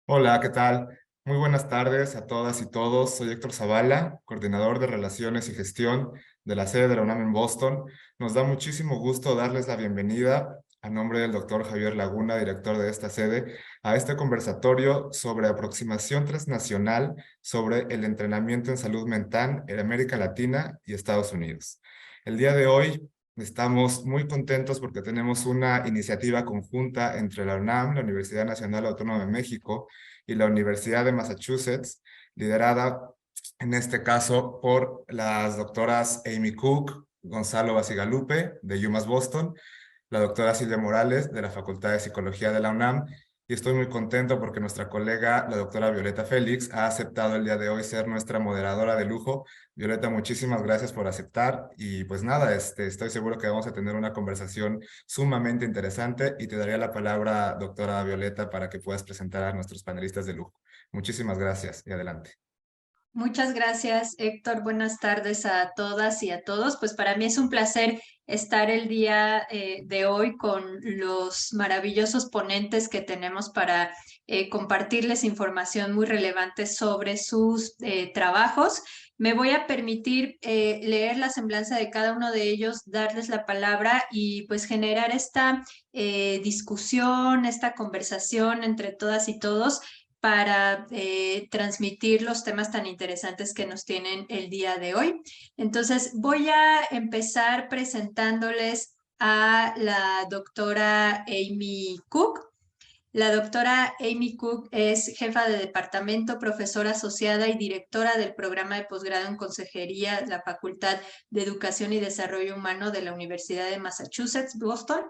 Hola, ¿qué tal? Muy buenas tardes a todas y todos. Soy Héctor Zavala, coordinador de Relaciones y Gestión de la sede de la UNAM en Boston. Nos da muchísimo gusto darles la bienvenida a nombre del doctor Javier Laguna, director de esta sede, a este conversatorio sobre aproximación transnacional sobre el entrenamiento en salud mental en América Latina y Estados Unidos. El día de hoy estamos muy contentos porque tenemos una iniciativa conjunta entre la UNAM, la Universidad Nacional Autónoma de México, y la Universidad de Massachusetts, liderada en este caso por las doctoras Amy Cook, Gonzalo Bacigalupe de UMass Boston, la doctora Silvia Morales de la Facultad de Psicología de la UNAM, y estoy muy contento porque nuestra colega, la doctora Violeta Félix, ha aceptado el día de hoy ser nuestra moderadora de lujo. Violeta, muchísimas gracias por aceptar y pues nada, estoy seguro que vamos a tener una conversación sumamente interesante y te daría la palabra, doctora Violeta, para que puedas presentar a nuestros panelistas de lujo. Muchísimas gracias y adelante. Muchas gracias, Héctor. Buenas tardes a todas y a todos. Pues para mí es un placer estar el día de hoy con los maravillosos ponentes que tenemos para compartirles información muy relevante sobre sus trabajos. Me voy a permitir leer la semblanza de cada uno de ellos, darles la palabra y pues generar esta discusión, esta conversación entre todas y todos para transmitir los temas tan interesantes que nos tienen el día de hoy. Entonces, voy a empezar presentándoles a la doctora Amy Cook. La doctora Amy Cook es jefa de departamento, profesora asociada y directora del programa de posgrado en consejería de la Facultad de Educación y Desarrollo Humano de la Universidad de Massachusetts, Boston.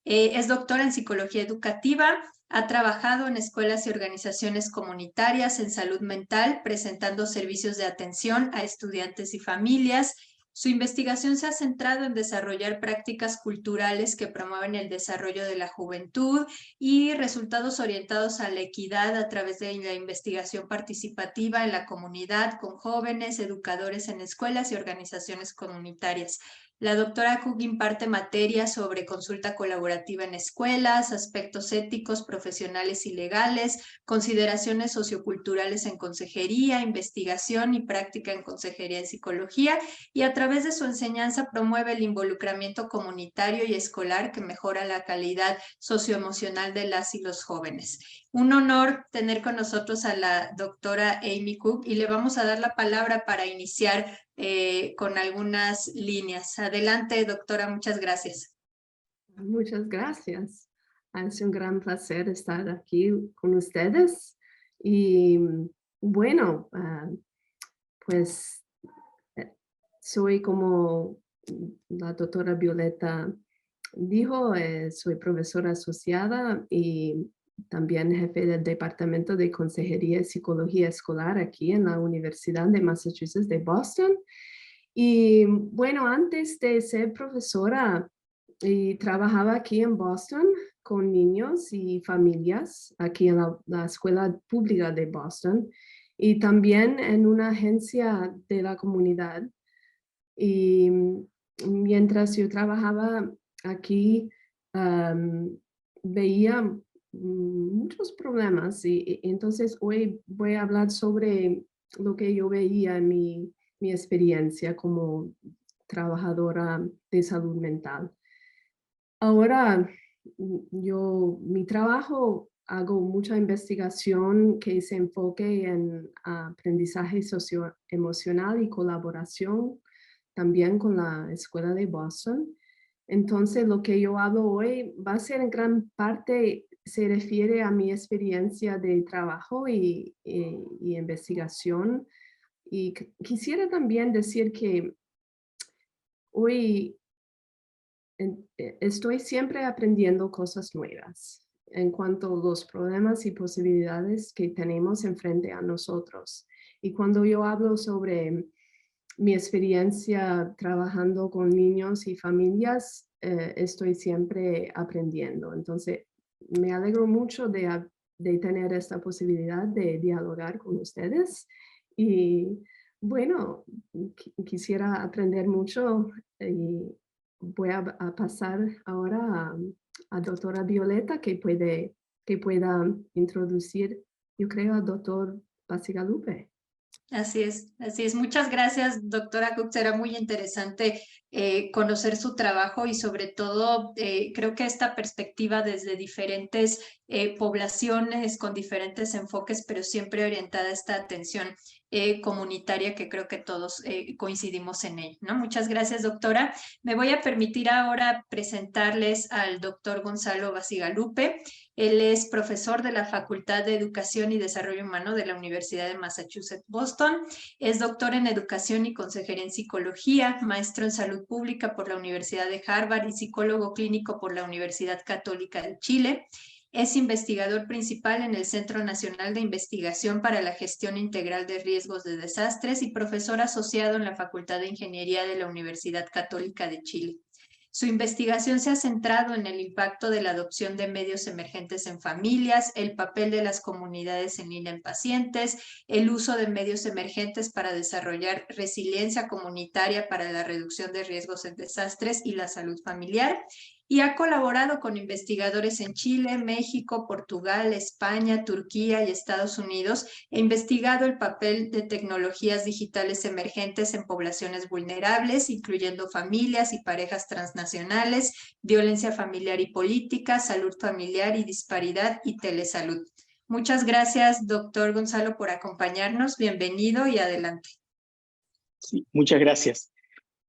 Es doctora en psicología educativa, ha trabajado en escuelas y organizaciones comunitarias en salud mental, presentando servicios de atención a estudiantes y familias. Su investigación se ha centrado en desarrollar prácticas culturales que promueven el desarrollo de la juventud y resultados orientados a la equidad a través de la investigación participativa en la comunidad con jóvenes, educadores en escuelas y organizaciones comunitarias. La doctora Cook imparte materias sobre consulta colaborativa en escuelas, aspectos éticos, profesionales y legales, consideraciones socioculturales en consejería, investigación y práctica en consejería de psicología, y a través de su enseñanza promueve el involucramiento comunitario y escolar que mejora la calidad socioemocional de las y los jóvenes. Un honor tener con nosotros a la doctora Amy Cook y le vamos a dar la palabra para iniciar con algunas líneas. Adelante, doctora, muchas gracias. Muchas gracias. Es un gran placer estar aquí con ustedes. Y bueno, pues soy como la doctora Violeta dijo, soy profesora asociada y también jefe del Departamento de Consejería y Psicología Escolar aquí en la Universidad de Massachusetts de Boston. Y bueno, antes de ser profesora, trabajaba aquí en Boston con niños y familias, aquí en la escuela pública de Boston, y también en una agencia de la comunidad. Y mientras yo trabajaba aquí, am, veía muchos problemas y entonces hoy voy a hablar sobre lo que yo veía en mi experiencia como trabajadora de salud mental. Ahora, mi trabajo, hago mucha investigación que se enfoque en aprendizaje socioemocional y colaboración, también con la Escuela de Boston. Entonces, lo que yo hablo hoy va a ser en gran parte, se refiere a mi experiencia de trabajo y investigación. Y quisiera también decir que hoy estoy siempre aprendiendo cosas nuevas en cuanto a los problemas y posibilidades que tenemos enfrente a nosotros. Y cuando yo hablo sobre mi experiencia trabajando con niños y familias, estoy siempre aprendiendo. Entonces, me alegro mucho de tener esta posibilidad de dialogar con ustedes. Y bueno, quisiera aprender mucho y voy a pasar ahora a doctora Violeta que pueda introducir yo creo, al doctor Bacigalupe. Así es, así es. Muchas gracias, doctora Cook. Será muy interesante conocer su trabajo y sobre todo creo que esta perspectiva desde diferentes poblaciones con diferentes enfoques, pero siempre orientada a esta atención comunitaria que creo que todos coincidimos en ello, ¿no? Muchas gracias, doctora. Me voy a permitir ahora presentarles al doctor Gonzalo Bacigalupe. Él es profesor de la Facultad de Educación y Desarrollo Humano de la Universidad de Massachusetts, Boston. Es doctor en Educación y Consejería en Psicología, maestro en Salud Pública por la Universidad de Harvard y psicólogo clínico por la Universidad Católica de Chile. Es investigador principal en el Centro Nacional de Investigación para la Gestión Integral de Riesgos de Desastres y profesor asociado en la Facultad de Ingeniería de la Universidad Católica de Chile. Su investigación se ha centrado en el impacto de la adopción de medios emergentes en familias, el papel de las comunidades en línea en pacientes, el uso de medios emergentes para desarrollar resiliencia comunitaria para la reducción de riesgos en desastres y la salud familiar, y ha colaborado con investigadores en Chile, México, Portugal, España, Turquía y Estados Unidos e investigado el papel de tecnologías digitales emergentes en poblaciones vulnerables, incluyendo familias y parejas transnacionales, violencia familiar y política, salud familiar y disparidad y telesalud. Muchas gracias, doctor Gonzalo, por acompañarnos. Bienvenido y adelante. Sí, muchas gracias.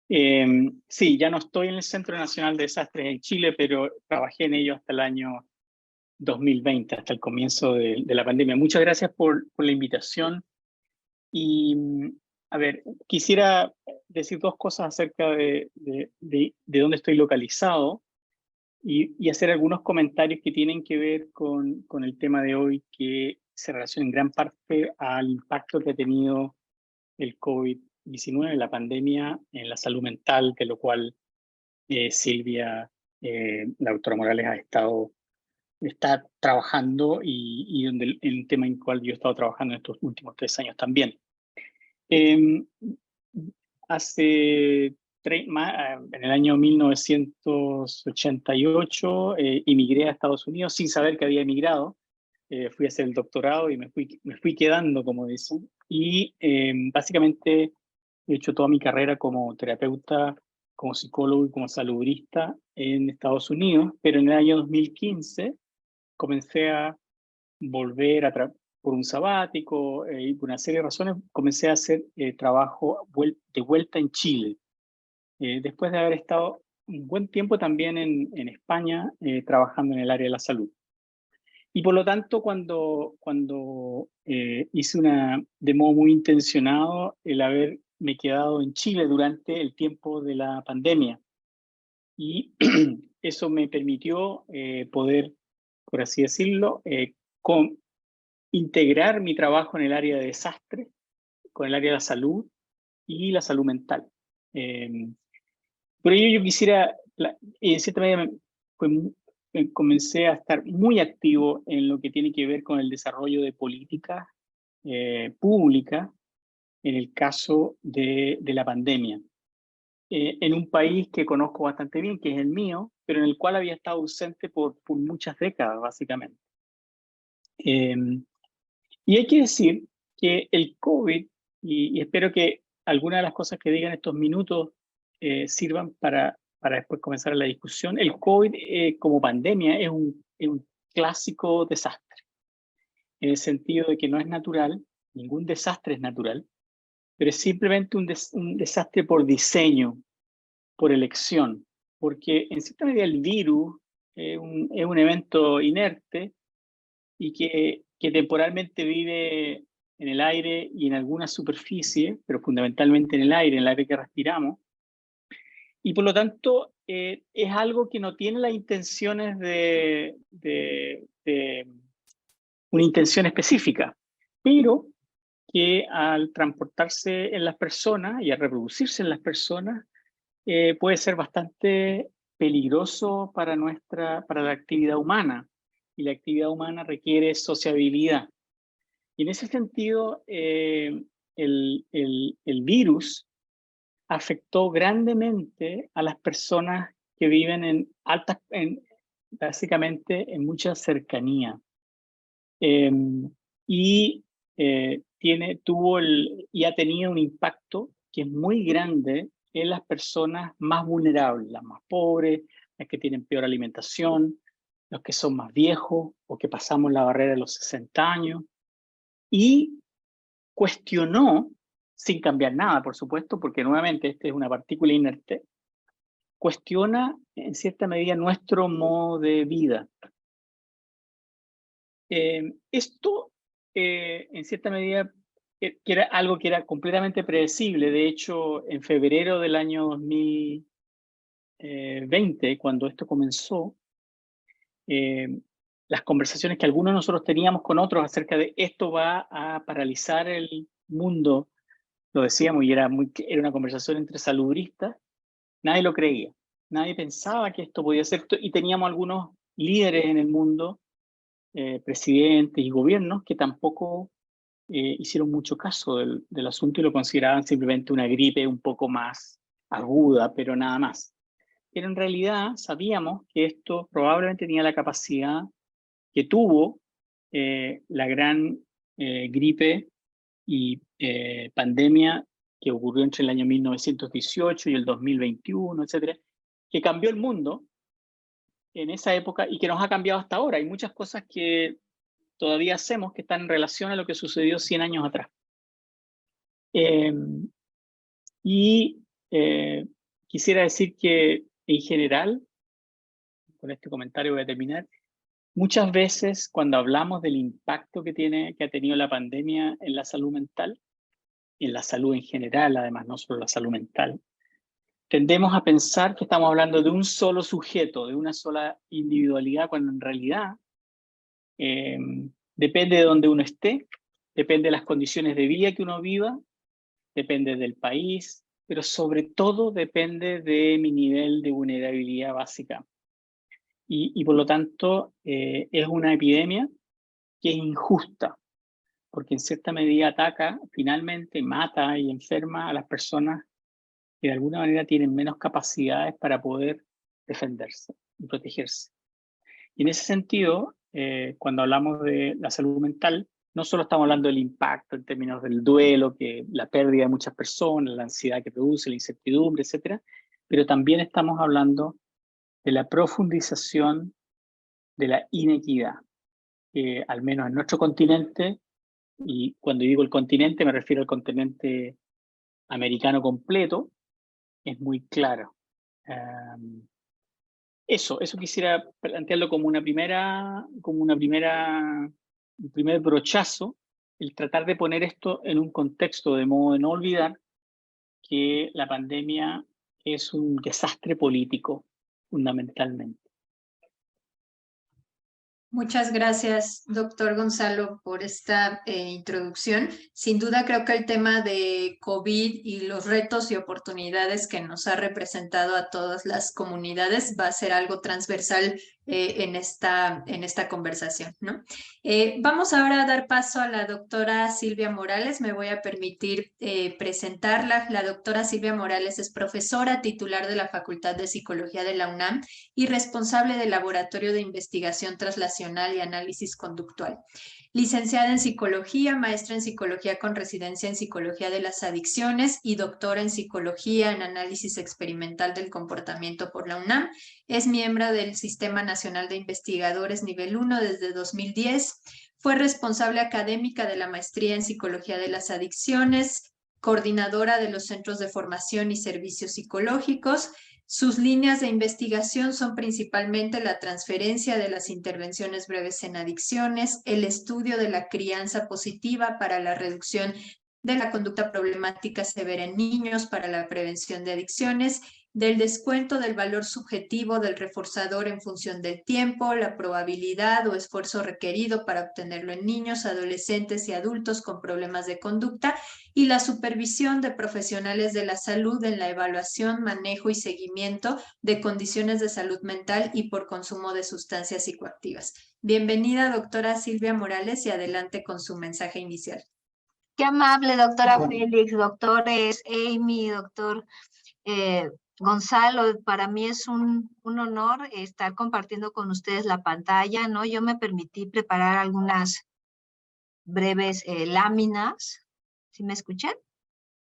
Sí, ya no estoy en el Centro Nacional de Desastres en Chile, pero trabajé en ello hasta el año 2020, hasta el comienzo de la pandemia. Muchas gracias por la invitación. Y, a ver, quisiera decir dos cosas acerca de dónde estoy localizado y hacer algunos comentarios que tienen que ver con el tema de hoy, que se relaciona en gran parte al impacto que ha tenido el COVID-19, la pandemia, en la salud mental, de lo cual Silvia, la doctora Morales, está trabajando y donde el tema en el cual yo he estado trabajando en estos últimos 3 años también. En el año 1988 emigré a Estados Unidos sin saber que había emigrado. Fui a hacer el doctorado y me fui quedando, como dicen. Y básicamente he hecho toda mi carrera como terapeuta, como psicólogo y como salubrista en Estados Unidos, pero en el año 2015 comencé a volver por un sabático y por una serie de razones, comencé a hacer trabajo de vuelta en Chile. Después de haber estado un buen tiempo también en España trabajando en el área de la salud. Y por lo tanto, cuando hice de modo muy intencionado el haberme quedado en Chile durante el tiempo de la pandemia. Y eso me permitió poder, por así decirlo, integrar mi trabajo en el área de desastre, con el área de la salud y la salud mental. Por ello yo quisiera, en cierta medida, comencé a estar muy activo en lo que tiene que ver con el desarrollo de políticas públicas en el caso de la pandemia. En un país que conozco bastante bien, que es el mío, pero en el cual había estado ausente por muchas décadas, básicamente. Y hay que decir que el COVID, y espero que algunas de las cosas que digan estos minutos sirvan para después comenzar la discusión. El COVID como pandemia es un clásico desastre, en el sentido de que no es natural, ningún desastre es natural, pero es simplemente un desastre por diseño, por elección, porque en cierta medida el virus es un evento inerte y que temporalmente vive en el aire y en alguna superficie, pero fundamentalmente en el aire que respiramos, y por lo tanto es algo que no tiene las intenciones de una intención específica, pero que al transportarse en las personas y al reproducirse en las personas puede ser bastante peligroso para la actividad humana, y la actividad humana requiere sociabilidad. Y en ese sentido, el virus afectó grandemente a las personas que viven básicamente en mucha cercanía. y y ha tenido un impacto que es muy grande en las personas más vulnerables, las más pobres, las que tienen peor alimentación, los que son más viejos o que pasamos la barrera de los 60 años, y cuestionó, sin cambiar nada, por supuesto, porque nuevamente esta es una partícula inerte, cuestiona en cierta medida nuestro modo de vida. Esto, en cierta medida, que era algo que era completamente predecible. De hecho, en febrero del año 2020, cuando esto comenzó, las conversaciones que algunos de nosotros teníamos con otros acerca de esto va a paralizar el mundo, lo decíamos, y era una conversación entre saludistas, nadie lo creía. Nadie pensaba que esto podía ser, y teníamos algunos líderes en el mundo, presidentes y gobiernos, que tampoco hicieron mucho caso del asunto y lo consideraban simplemente una gripe un poco más aguda, pero nada más. Pero en realidad sabíamos que esto probablemente tenía la capacidad que tuvo la gran gripe y pandemia que ocurrió entre el año 1918 y el 2021, etcétera, que cambió el mundo en esa época y que nos ha cambiado hasta ahora. Hay muchas cosas que todavía hacemos que están en relación a lo que sucedió 100 años atrás. Quisiera decir que en general, con este comentario voy a terminar, muchas veces cuando hablamos del impacto que ha tenido la pandemia en la salud mental, en la salud en general, además, no solo la salud mental, tendemos a pensar que estamos hablando de un solo sujeto, de una sola individualidad, cuando en realidad depende de donde uno esté, depende de las condiciones de vida que uno viva, depende del país, pero sobre todo depende de mi nivel de vulnerabilidad básica. Y por lo tanto es una epidemia que es injusta, porque en cierta medida ataca, finalmente mata y enferma a las personas que de alguna manera tienen menos capacidades para poder defenderse y protegerse. Y en ese sentido, cuando hablamos de la salud mental, no solo estamos hablando del impacto en términos del duelo, que la pérdida de muchas personas, la ansiedad que produce, la incertidumbre, etcétera, pero también estamos hablando de la profundización de la inequidad, que al menos en nuestro continente, y cuando digo el continente me refiero al continente americano completo, es muy claro. Eso quisiera plantearlo como un primer brochazo, el tratar de poner esto en un contexto de modo de no olvidar que la pandemia es un desastre político, fundamentalmente. Muchas gracias, doctor Gonzalo, por esta introducción. Sin duda creo que el tema de COVID y los retos y oportunidades que nos ha representado a todas las comunidades va a ser algo transversal en esta conversación, ¿no? Vamos ahora a dar paso a la doctora Silvia Morales. Me voy a permitir presentarla. La doctora Silvia Morales es profesora titular de la Facultad de Psicología de la UNAM y responsable del Laboratorio de Investigación Translacional y Análisis Conductual. Licenciada en Psicología, maestra en Psicología con residencia en Psicología de las Adicciones y doctora en Psicología en Análisis Experimental del Comportamiento por la UNAM. Es miembro del Sistema Nacional de Investigadores Nivel 1 desde 2010. Fue responsable académica de la Maestría en Psicología de las Adicciones, coordinadora de los Centros de Formación y Servicios Psicológicos. Sus líneas de investigación son principalmente la transferencia de las intervenciones breves en adicciones, el estudio de la crianza positiva para la reducción de la conducta problemática severa en niños para la prevención de adicciones, del descuento del valor subjetivo del reforzador en función del tiempo, la probabilidad o esfuerzo requerido para obtenerlo en niños, adolescentes y adultos con problemas de conducta, y la supervisión de profesionales de la salud en la evaluación, manejo y seguimiento de condiciones de salud mental y por consumo de sustancias psicoactivas. Bienvenida, doctora Silvia Morales, y adelante con su mensaje inicial. Qué amable, doctora Félix, doctores Amy, doctor Gonzalo. Para mí es un honor estar compartiendo con ustedes la pantalla, ¿no? Yo me permití preparar algunas breves láminas. ¿Sí me escuchan?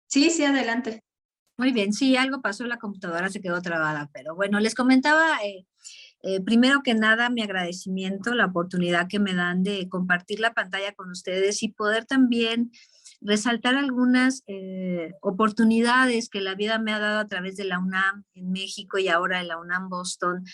Sí, sí, adelante. Muy bien, sí, algo pasó, la computadora se quedó trabada, pero bueno, les comentaba, primero que nada, mi agradecimiento, la oportunidad que me dan de compartir la pantalla con ustedes y poder también resaltar algunas oportunidades que la vida me ha dado a través de la UNAM en México y ahora en la UNAM Boston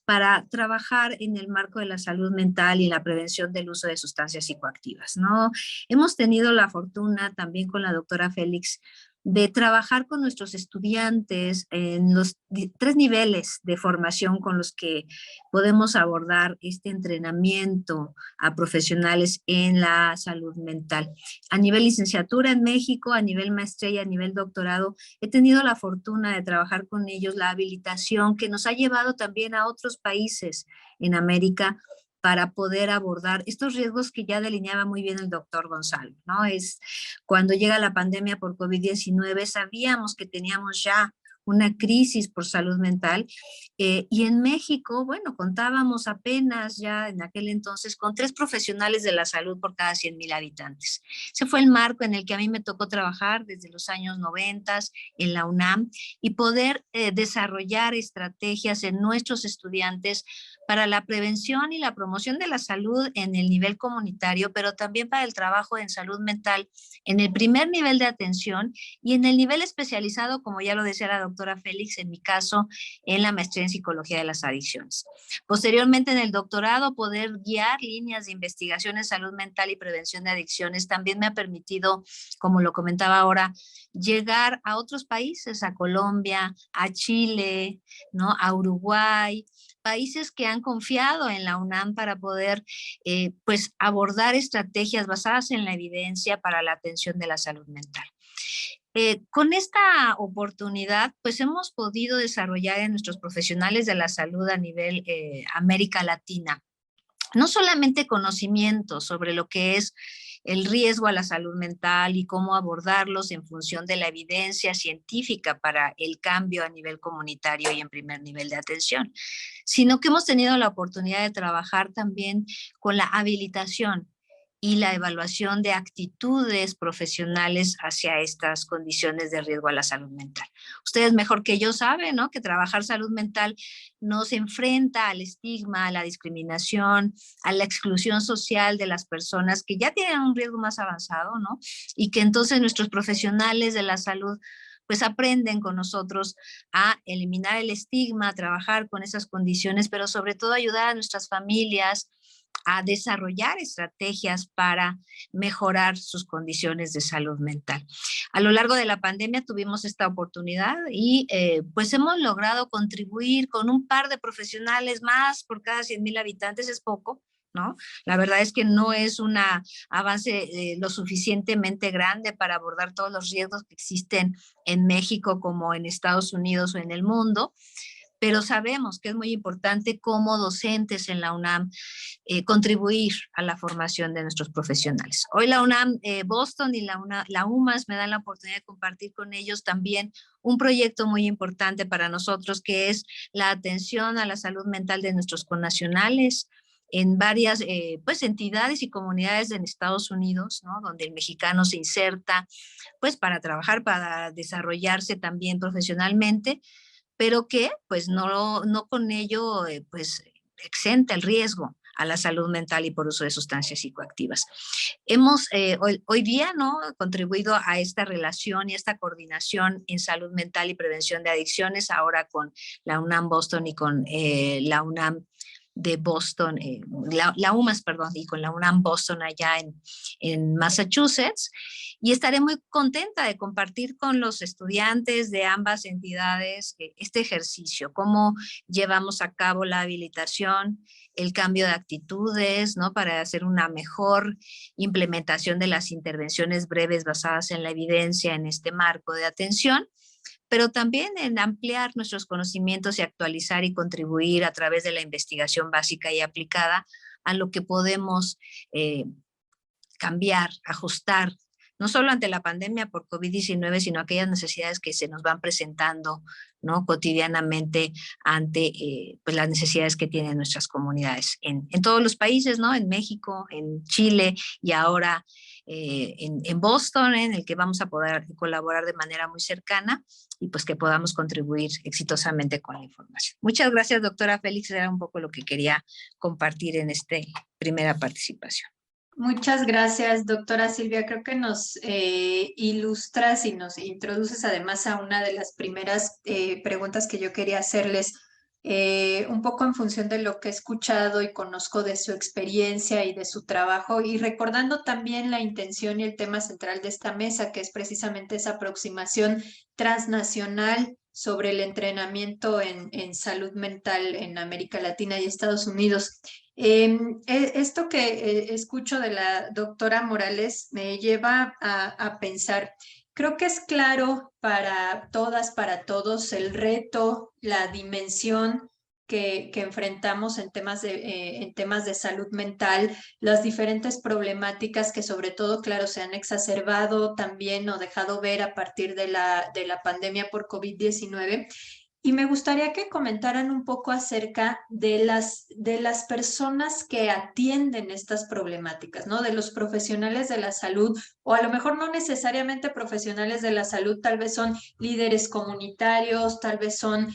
para trabajar en el marco de la salud mental y la prevención del uso de sustancias psicoactivas, ¿no? Hemos tenido la fortuna también con la doctora Félix de trabajar con nuestros estudiantes en los 3 niveles de formación con los que podemos abordar este entrenamiento a profesionales en la salud mental. A nivel licenciatura en México, a nivel maestría y a nivel doctorado, he tenido la fortuna de trabajar con ellos la habilitación que nos ha llevado también a otros países en América para poder abordar estos riesgos que ya delineaba muy bien el doctor Gonzalo, ¿no? Es cuando llega la pandemia por COVID-19, sabíamos que teníamos ya una crisis por salud mental y en México, bueno, contábamos apenas ya en aquel entonces con 3 profesionales de la salud por cada 100,000 habitantes. Ese fue el marco en el que a mí me tocó trabajar desde los años 90 en la UNAM y poder desarrollar estrategias en nuestros estudiantes para la prevención y la promoción de la salud en el nivel comunitario, pero también para el trabajo en salud mental en el primer nivel de atención y en el nivel especializado, como ya lo decía la doctora Félix, en mi caso, en la maestría en psicología de las adicciones. Posteriormente, en el doctorado, poder guiar líneas de investigación en salud mental y prevención de adicciones también me ha permitido, como lo comentaba ahora, llegar a otros países, a Colombia, a Chile, ¿no? A Uruguay, países que han confiado en la UNAM para poder pues abordar estrategias basadas en la evidencia para la atención de la salud mental. Con esta oportunidad, pues hemos podido desarrollar en nuestros profesionales de la salud a nivel América Latina, no solamente conocimientos sobre lo que es el riesgo a la salud mental y cómo abordarlos en función de la evidencia científica para el cambio a nivel comunitario y en primer nivel de atención, sino que hemos tenido la oportunidad de trabajar también con la habilitación y la evaluación de actitudes profesionales hacia estas condiciones de riesgo a la salud mental. Ustedes mejor que yo saben, ¿no?, que trabajar salud mental nos enfrenta al estigma, a la discriminación, a la exclusión social de las personas que ya tienen un riesgo más avanzado, ¿no? Y que entonces nuestros profesionales de la salud pues aprenden con nosotros a eliminar el estigma, a trabajar con esas condiciones, pero sobre todo ayudar a nuestras familias a desarrollar estrategias para mejorar sus condiciones de salud mental. A lo largo de la pandemia tuvimos esta oportunidad y pues hemos logrado contribuir con un par de profesionales más por cada 100,000 habitantes, es poco, ¿no? La verdad es que no es un avance lo suficientemente grande para abordar todos los riesgos que existen en México como en Estados Unidos o en el mundo, pero sabemos que es muy importante como docentes en la UNAM contribuir a la formación de nuestros profesionales. Hoy la UNAM Boston y la UMass me dan la oportunidad de compartir con ellos también un proyecto muy importante para nosotros, que es la atención a la salud mental de nuestros connacionales en varias pues, entidades y comunidades en Estados Unidos, ¿no?, donde el mexicano se inserta pues, para trabajar, para desarrollarse también profesionalmente, pero que pues no con ello pues exenta el riesgo a la salud mental y por uso de sustancias psicoactivas. Hemos hoy día, ¿no?, contribuido a esta relación y esta coordinación en salud mental y prevención de adicciones, ahora con la UNAM Boston y con la UNAM de Boston, la UMass, perdón, y con la UNAM Boston allá en Massachusetts. Y estaré muy contenta de compartir con los estudiantes de ambas entidades este ejercicio, cómo llevamos a cabo la habilitación, el cambio de actitudes, ¿no?, para hacer una mejor implementación de las intervenciones breves basadas en la evidencia en este marco de atención, pero también en ampliar nuestros conocimientos y actualizar y contribuir a través de la investigación básica y aplicada a lo que podemos cambiar, ajustar no solo ante la pandemia por COVID-19, sino aquellas necesidades que se nos van presentando, ¿no?, cotidianamente ante pues las necesidades que tienen nuestras comunidades en todos los países, ¿no?, en México, en Chile y ahora en Boston, en el que vamos a poder colaborar de manera muy cercana y pues que podamos contribuir exitosamente con la información. Muchas gracias, doctora Félix. Era un poco lo que quería compartir en esta primera participación. Muchas gracias, doctora Silvia. Creo que nos ilustras y nos introduces además a una de las primeras preguntas que yo quería hacerles, un poco en función de lo que he escuchado y conozco de su experiencia y de su trabajo, y recordando también la intención y el tema central de esta mesa, que es precisamente esa aproximación transnacional sobre el entrenamiento en salud mental en América Latina y Estados Unidos. Esto que escucho de la doctora Morales me lleva a pensar, creo que es claro para todas, para todos, el reto, la dimensión que enfrentamos en temas de salud mental, las diferentes problemáticas que sobre todo, claro, se han exacerbado también o dejado ver a partir de la pandemia por COVID-19. Y me gustaría que comentaran un poco acerca de las personas que atienden estas problemáticas, ¿no? De los profesionales de la salud, o a lo mejor no necesariamente profesionales de la salud, tal vez son líderes comunitarios, tal vez son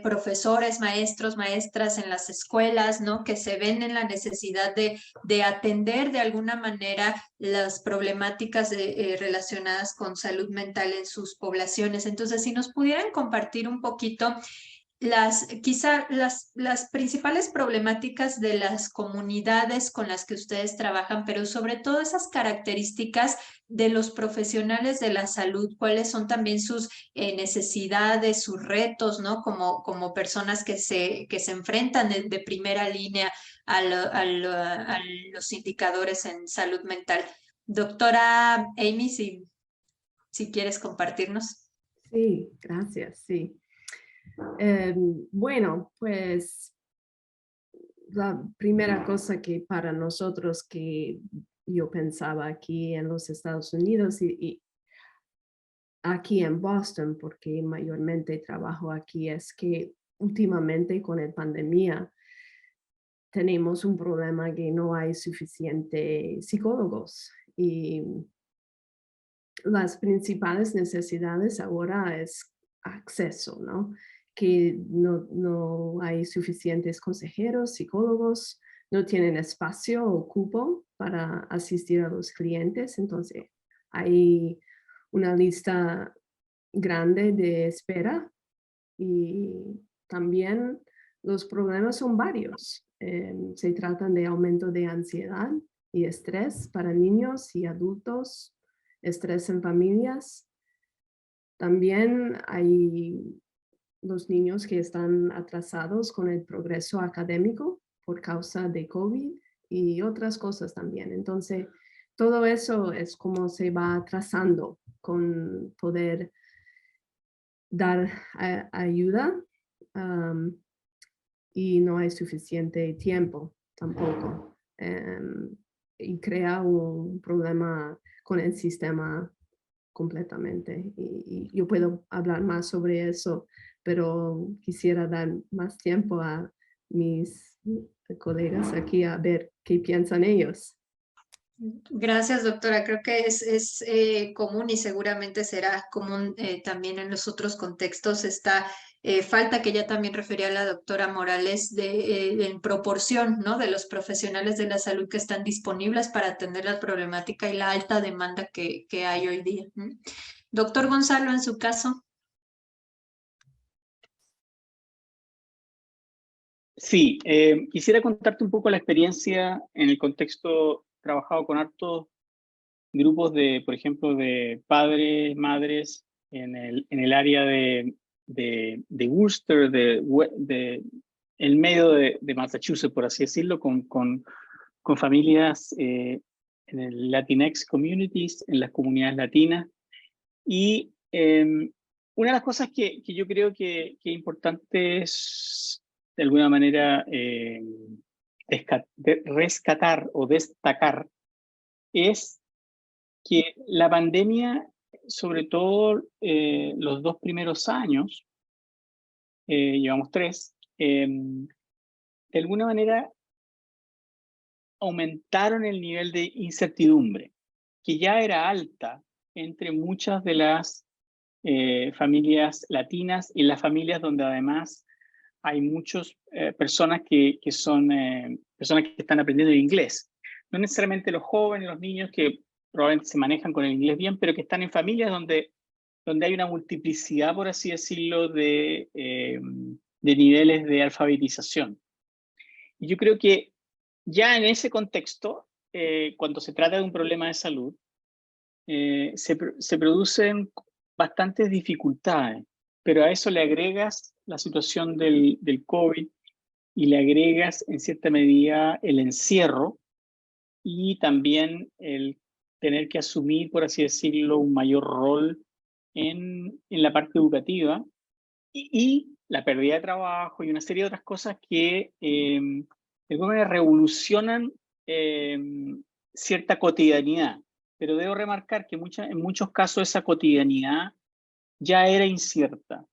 profesores, maestros, maestras en las escuelas, ¿no? Que se ven en la necesidad de atender de alguna manera las problemáticas relacionadas con salud mental en sus poblaciones. Entonces, si nos pudieran compartir un poquito quizá las principales problemáticas de las comunidades con las que ustedes trabajan, pero sobre todo esas características de los profesionales de la salud, cuáles son también sus necesidades, sus retos, ¿no? Como personas que se enfrentan de primera línea a los indicadores en salud mental. Doctora Amy, si quieres compartirnos. Sí, gracias, sí. Bueno, pues la primera cosa que para nosotros que yo pensaba aquí en los Estados Unidos y aquí en Boston, porque mayormente trabajo aquí, es que últimamente con la pandemia tenemos un problema que no hay suficientes psicólogos y las principales necesidades ahora es acceso, ¿no? Que no hay suficientes consejeros, psicólogos, no tienen espacio o cupo para asistir a los clientes, entonces hay una lista grande de espera y también los problemas son varios. Se tratan de aumento de ansiedad y estrés para niños y adultos, estrés en familias. También hay los niños que están atrasados con el progreso académico por causa de COVID y otras cosas también. Entonces, todo eso es como se va atrasando con poder dar ayuda y no hay suficiente tiempo tampoco. Y crea un problema con el sistema completamente. Y yo puedo hablar más sobre eso, pero quisiera dar más tiempo a mis colegas aquí a ver qué piensan ellos. Gracias, doctora. Creo que es común y seguramente será común también en los otros contextos esta falta que ya también refería la doctora Morales en proporción, ¿no? De los profesionales de la salud que están disponibles para atender la problemática y la alta demanda que hay hoy día. Doctor Gonzalo, en su caso. Sí, quisiera contarte un poco la experiencia en el contexto. He trabajado con hartos grupos de, por ejemplo, de padres, madres en el área de Worcester, el medio de Massachusetts, por así decirlo, con familias en el Latinx communities, en las comunidades latinas. Y una de las cosas que yo creo que es importante es, de alguna manera, rescatar o destacar es que la pandemia, sobre todo los 2 primeros años, llevamos 3, de alguna manera aumentaron el nivel de incertidumbre, que ya era alta entre muchas de las familias latinas y las familias donde además hay muchas personas que son personas que están aprendiendo el inglés. No necesariamente los jóvenes, los niños que probablemente se manejan con el inglés bien, pero que están en familias donde hay una multiplicidad, por así decirlo, de niveles de alfabetización. Y yo creo que ya en ese contexto, cuando se trata de un problema de salud, se producen bastantes dificultades, pero a eso le agregas la situación del COVID y le agregas en cierta medida el encierro y también el tener que asumir, por así decirlo, un mayor rol en la parte educativa y la pérdida de trabajo y una serie de otras cosas que de alguna manera revolucionan cierta cotidianidad. Pero debo remarcar que en muchos casos esa cotidianidad ya era incierta,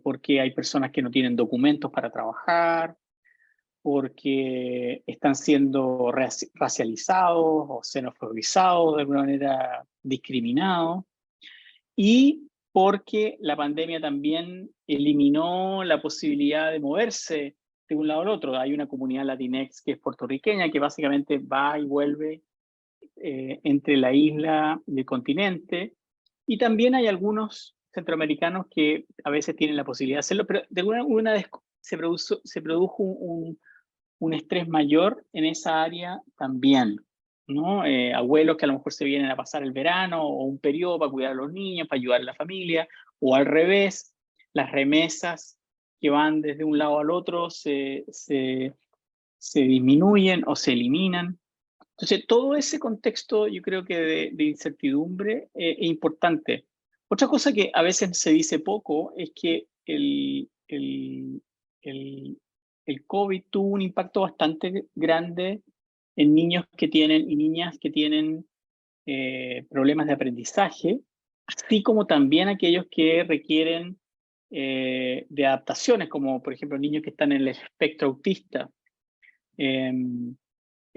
porque hay personas que no tienen documentos para trabajar, porque están siendo racializados o xenofobizados, de alguna manera discriminados, y porque la pandemia también eliminó la posibilidad de moverse de un lado al otro. Hay una comunidad latinex que es puertorriqueña, que básicamente va y vuelve entre la isla y el continente, y también hay algunos centroamericanos que a veces tienen la posibilidad de hacerlo, pero de alguna vez se produjo un estrés mayor en esa área también, ¿no? Abuelos que a lo mejor se vienen a pasar el verano o un periodo para cuidar a los niños, para ayudar a la familia, o al revés, las remesas que van desde un lado al otro se disminuyen o se eliminan. Entonces, todo ese contexto yo creo que de incertidumbre es importante. Otra cosa que a veces se dice poco es que el COVID tuvo un impacto bastante grande en niños que tienen y niñas que tienen problemas de aprendizaje, así como también aquellos que requieren de adaptaciones, como por ejemplo niños que están en el espectro autista.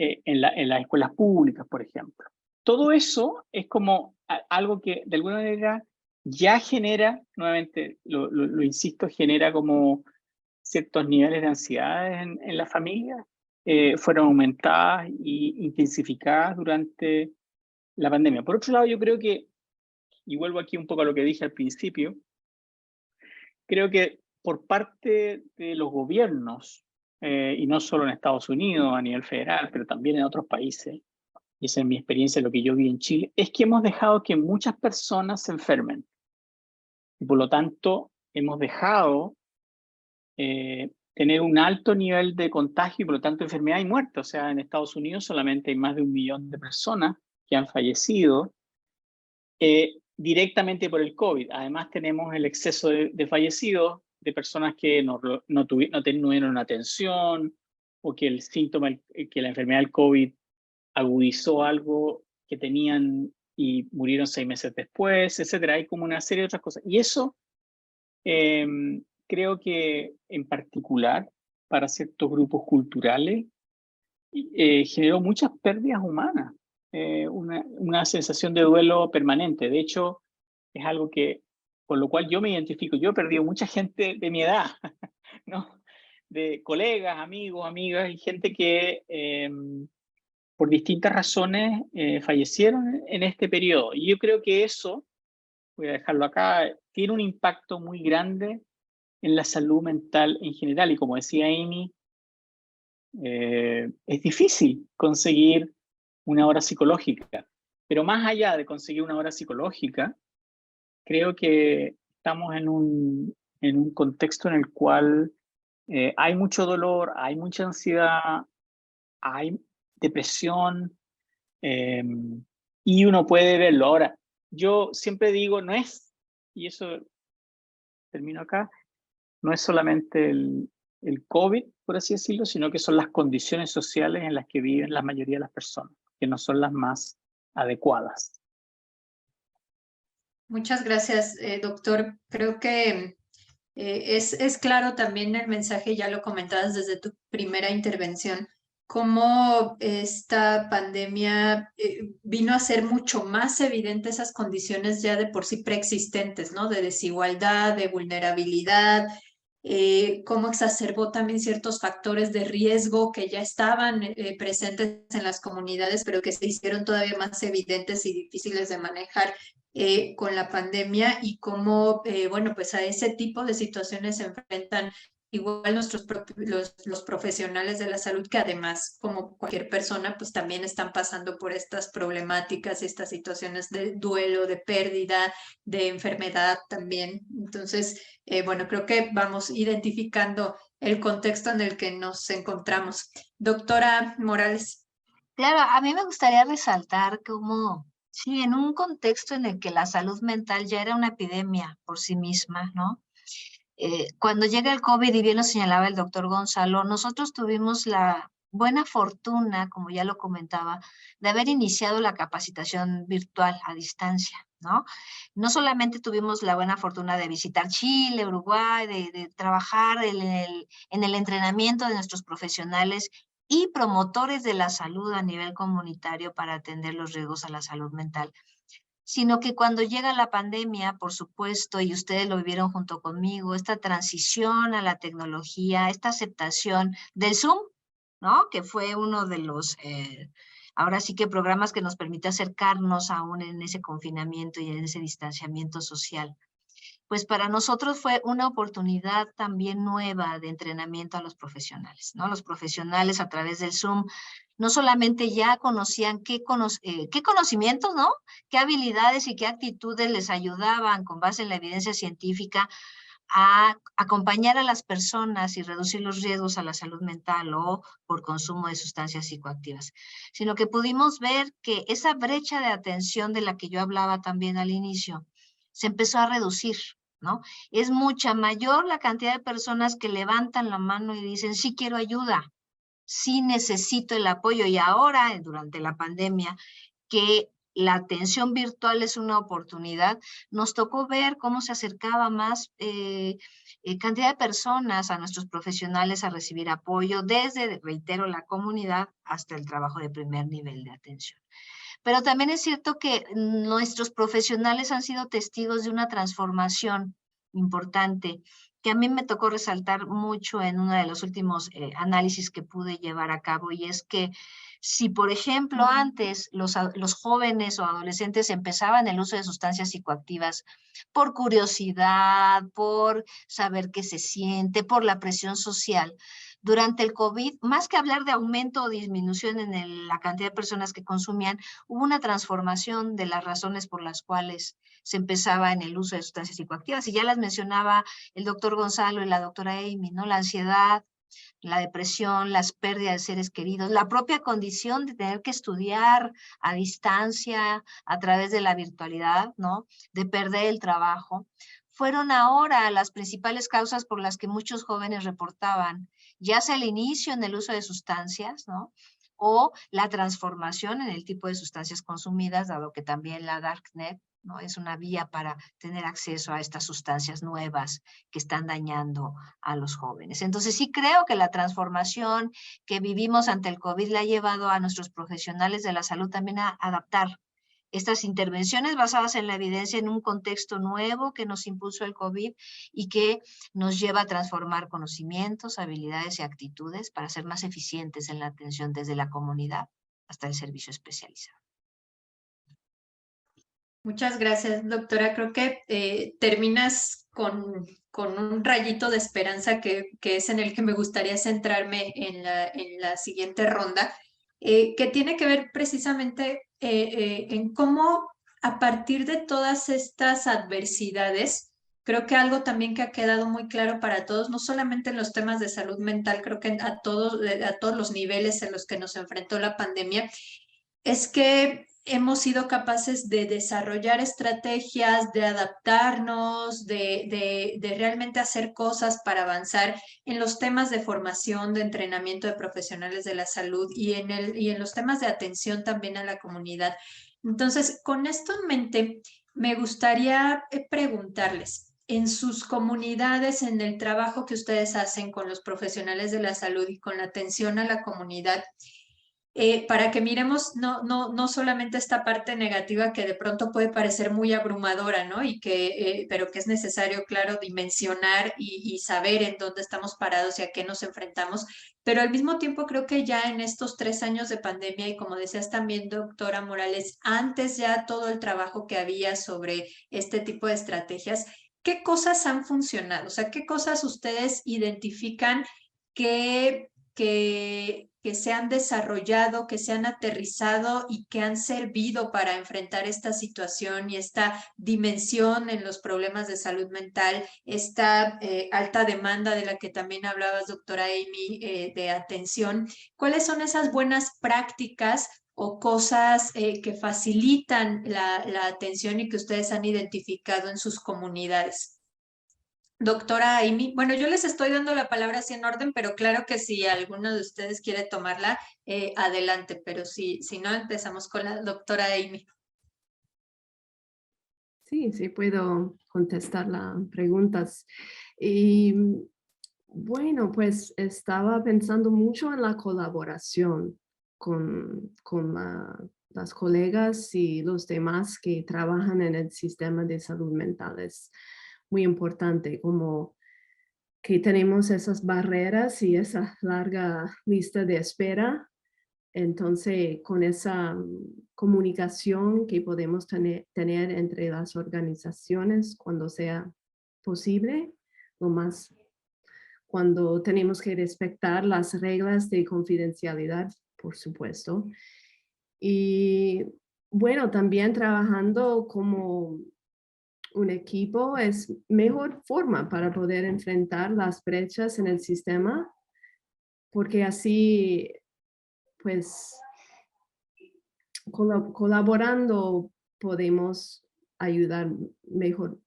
En las escuelas públicas, por ejemplo. Todo eso es como algo que de alguna manera ya genera, nuevamente lo insisto, genera como ciertos niveles de ansiedad en la familia, fueron aumentadas e intensificadas durante la pandemia. Por otro lado, yo creo que, y vuelvo aquí un poco a lo que dije al principio, creo que por parte de los gobiernos, y no solo en Estados Unidos a nivel federal, pero también en otros países, y esa es mi experiencia, lo que yo vi en Chile, es que hemos dejado que muchas personas se enfermen. Y por lo tanto, hemos dejado tener un alto nivel de contagio y por lo tanto enfermedad y muerte. O sea, en Estados Unidos solamente hay más de 1 millón de personas que han fallecido directamente por el COVID. Además tenemos el exceso de fallecidos, de personas que no tuvieron atención o que el síntoma, que la enfermedad del COVID agudizó algo que tenían y murieron 6 meses después, etcétera. Hay como una serie de otras cosas. Y eso creo que en particular para ciertos grupos culturales generó muchas pérdidas humanas, una sensación de duelo permanente. De hecho, es algo que, con lo cual yo me identifico. Yo he perdido mucha gente de mi edad, ¿no? De colegas, amigos, amigas, y gente que por distintas razones fallecieron en este periodo. Y yo creo que eso, voy a dejarlo acá, tiene un impacto muy grande en la salud mental en general. Y como decía Amy, es difícil conseguir una hora psicológica. Pero más allá de conseguir una hora psicológica, creo que estamos en un contexto en el cual hay mucho dolor, hay mucha ansiedad, hay depresión, y uno puede verlo. Ahora, yo siempre digo, no es, y eso termino acá, no es solamente el COVID, por así decirlo, sino que son las condiciones sociales en las que viven la mayoría de las personas, que no son las más adecuadas. Muchas gracias, doctor. Creo que es claro también el mensaje, ya lo comentabas desde tu primera intervención, cómo esta pandemia vino a ser mucho más evidente esas condiciones ya de por sí preexistentes, ¿no? De desigualdad, de vulnerabilidad, cómo exacerbó también ciertos factores de riesgo que ya estaban presentes en las comunidades, pero que se hicieron todavía más evidentes y difíciles de manejar con la pandemia, y cómo, bueno, pues a ese tipo de situaciones se enfrentan igual los profesionales de la salud, que además, como cualquier persona, pues también están pasando por estas problemáticas y estas situaciones de duelo, de pérdida, de enfermedad también. Entonces, bueno, creo que vamos identificando el contexto en el que nos encontramos. Doctora Morales. Claro, a mí me gustaría resaltar cómo, sí, en un contexto en el que la salud mental ya era una epidemia por sí misma, ¿no? Cuando llega el COVID, y bien lo señalaba el doctor Gonzalo, nosotros tuvimos la buena fortuna, como ya lo comentaba, de haber iniciado la capacitación virtual a distancia, ¿no? No solamente tuvimos la buena fortuna de visitar Chile, Uruguay, de trabajar en el entrenamiento de nuestros profesionales y promotores de la salud a nivel comunitario para atender los riesgos a la salud mental, sino que cuando llega la pandemia, por supuesto, y ustedes lo vivieron junto conmigo, esta transición a la tecnología, esta aceptación del Zoom, ¿no? Que fue uno de los, ahora sí que programas que nos permite acercarnos aún en ese confinamiento y en ese distanciamiento social. Pues para nosotros fue una oportunidad también nueva de entrenamiento a los profesionales, ¿no? Los profesionales a través del Zoom no solamente ya conocían qué conocimientos, ¿no? Qué habilidades y qué actitudes les ayudaban con base en la evidencia científica a acompañar a las personas y reducir los riesgos a la salud mental o por consumo de sustancias psicoactivas, sino que pudimos ver que esa brecha de atención de la que yo hablaba también al inicio se empezó a reducir, ¿no? Es mucha mayor la cantidad de personas que levantan la mano y dicen, sí quiero ayuda, sí necesito el apoyo. Y ahora, durante la pandemia, que la atención virtual es una oportunidad, nos tocó ver cómo se acercaba más cantidad de personas a nuestros profesionales a recibir apoyo desde, reitero, la comunidad hasta el trabajo de primer nivel de atención. Pero también es cierto que nuestros profesionales han sido testigos de una transformación importante que a mí me tocó resaltar mucho en uno de los últimos análisis que pude llevar a cabo, y es que si, por ejemplo, antes los jóvenes o adolescentes empezaban el uso de sustancias psicoactivas por curiosidad, por saber qué se siente, por la presión social, durante el COVID, más que hablar de aumento o disminución en la cantidad de personas que consumían, hubo una transformación de las razones por las cuales se empezaba en el uso de sustancias psicoactivas. Y ya las mencionaba el doctor Gonzalo y la doctora Amy, ¿no? La ansiedad, la depresión, las pérdidas de seres queridos, la propia condición de tener que estudiar a distancia a través de la virtualidad, ¿no? De perder el trabajo, fueron ahora las principales causas por las que muchos jóvenes reportaban, ya sea el inicio en el uso de sustancias, ¿no? O la transformación en el tipo de sustancias consumidas, dado que también la Darknet, ¿no? Es una vía para tener acceso a estas sustancias nuevas que están dañando a los jóvenes. Entonces sí creo que la transformación que vivimos ante el COVID le ha llevado a nuestros profesionales de la salud también a adaptar estas intervenciones basadas en la evidencia en un contexto nuevo que nos impuso el COVID y que nos lleva a transformar conocimientos, habilidades y actitudes para ser más eficientes en la atención desde la comunidad hasta el servicio especializado. Muchas gracias, doctora. Creo que terminas con un rayito de esperanza que es en el que me gustaría centrarme en la siguiente ronda, que tiene que ver precisamente en cómo a partir de todas estas adversidades, creo que algo también que ha quedado muy claro para todos, no solamente en los temas de salud mental, creo que a todos los niveles en los que nos enfrentó la pandemia, es que hemos sido capaces de desarrollar estrategias, de adaptarnos, de realmente hacer cosas para avanzar en los temas de formación, de entrenamiento de profesionales de la salud y en los temas de atención también a la comunidad. Entonces, con esto en mente, me gustaría preguntarles, en sus comunidades, en el trabajo que ustedes hacen con los profesionales de la salud y con la atención a la comunidad, para que miremos no solamente esta parte negativa que de pronto puede parecer muy abrumadora, ¿no? Pero que es necesario, claro, dimensionar y saber en dónde estamos parados y a qué nos enfrentamos, pero al mismo tiempo creo que ya en estos 3 años de pandemia y como decías también, doctora Morales, antes ya todo el trabajo que había sobre este tipo de estrategias, ¿qué cosas han funcionado? O sea, ¿qué cosas ustedes identifican que se han desarrollado, que se han aterrizado y que han servido para enfrentar esta situación y esta dimensión en los problemas de salud mental, esta alta demanda de la que también hablabas, doctora Amy, de atención? ¿Cuáles son esas buenas prácticas o cosas que facilitan la atención y que ustedes han identificado en sus comunidades? Doctora Amy, bueno, yo les estoy dando la palabra así en orden, pero claro que si alguno de ustedes quiere tomarla, adelante, pero si no, empezamos con la doctora Amy. Sí, puedo contestar las preguntas. Y bueno, pues estaba pensando mucho en la colaboración con las colegas y los demás que trabajan en el sistema de salud mental. Es muy importante, como que tenemos esas barreras y esa larga lista de espera. Entonces, con esa comunicación que podemos tener entre las organizaciones cuando sea posible, cuando tenemos que respetar las reglas de confidencialidad, por supuesto. Y bueno, también trabajando como un equipo es mejor forma para poder enfrentar las brechas en el sistema, porque así, pues, colaborando podemos ayudar mejor,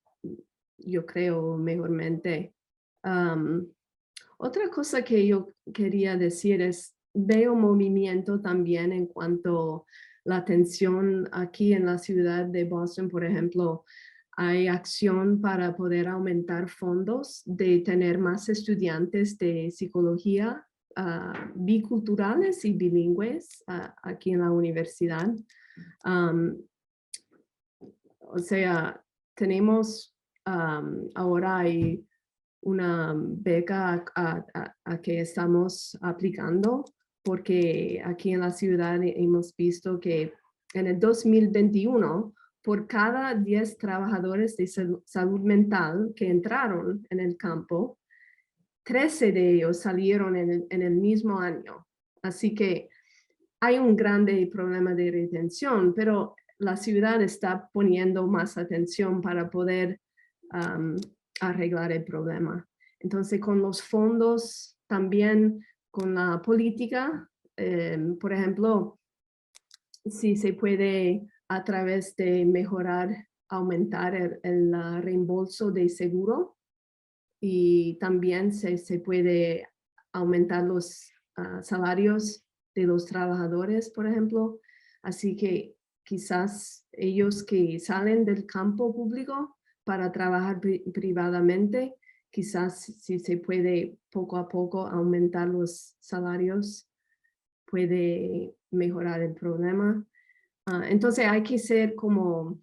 yo creo, mejormente. Otra cosa que yo quería decir es, veo movimiento también en cuanto a la atención aquí en la ciudad de Boston, por ejemplo. Hay acción para poder aumentar fondos, de tener más estudiantes de psicología biculturales y bilingües aquí en la universidad. O sea, tenemos ahora hay una beca a que estamos aplicando, porque aquí en la ciudad hemos visto que en el 2021, por cada 10 trabajadores de salud mental que entraron en el campo, 13 de ellos salieron en el mismo año. Así que hay un grande problema de retención, pero la ciudad está poniendo más atención para poder arreglar el problema. Entonces, con los fondos, también con la política, por ejemplo, si se puede a través de mejorar, aumentar el reembolso de seguro, y también se puede aumentar los salarios de los trabajadores, por ejemplo. Así que quizás ellos que salen del campo público para trabajar privadamente, quizás si se puede poco a poco aumentar los salarios, puede mejorar el problema. Entonces hay que ser como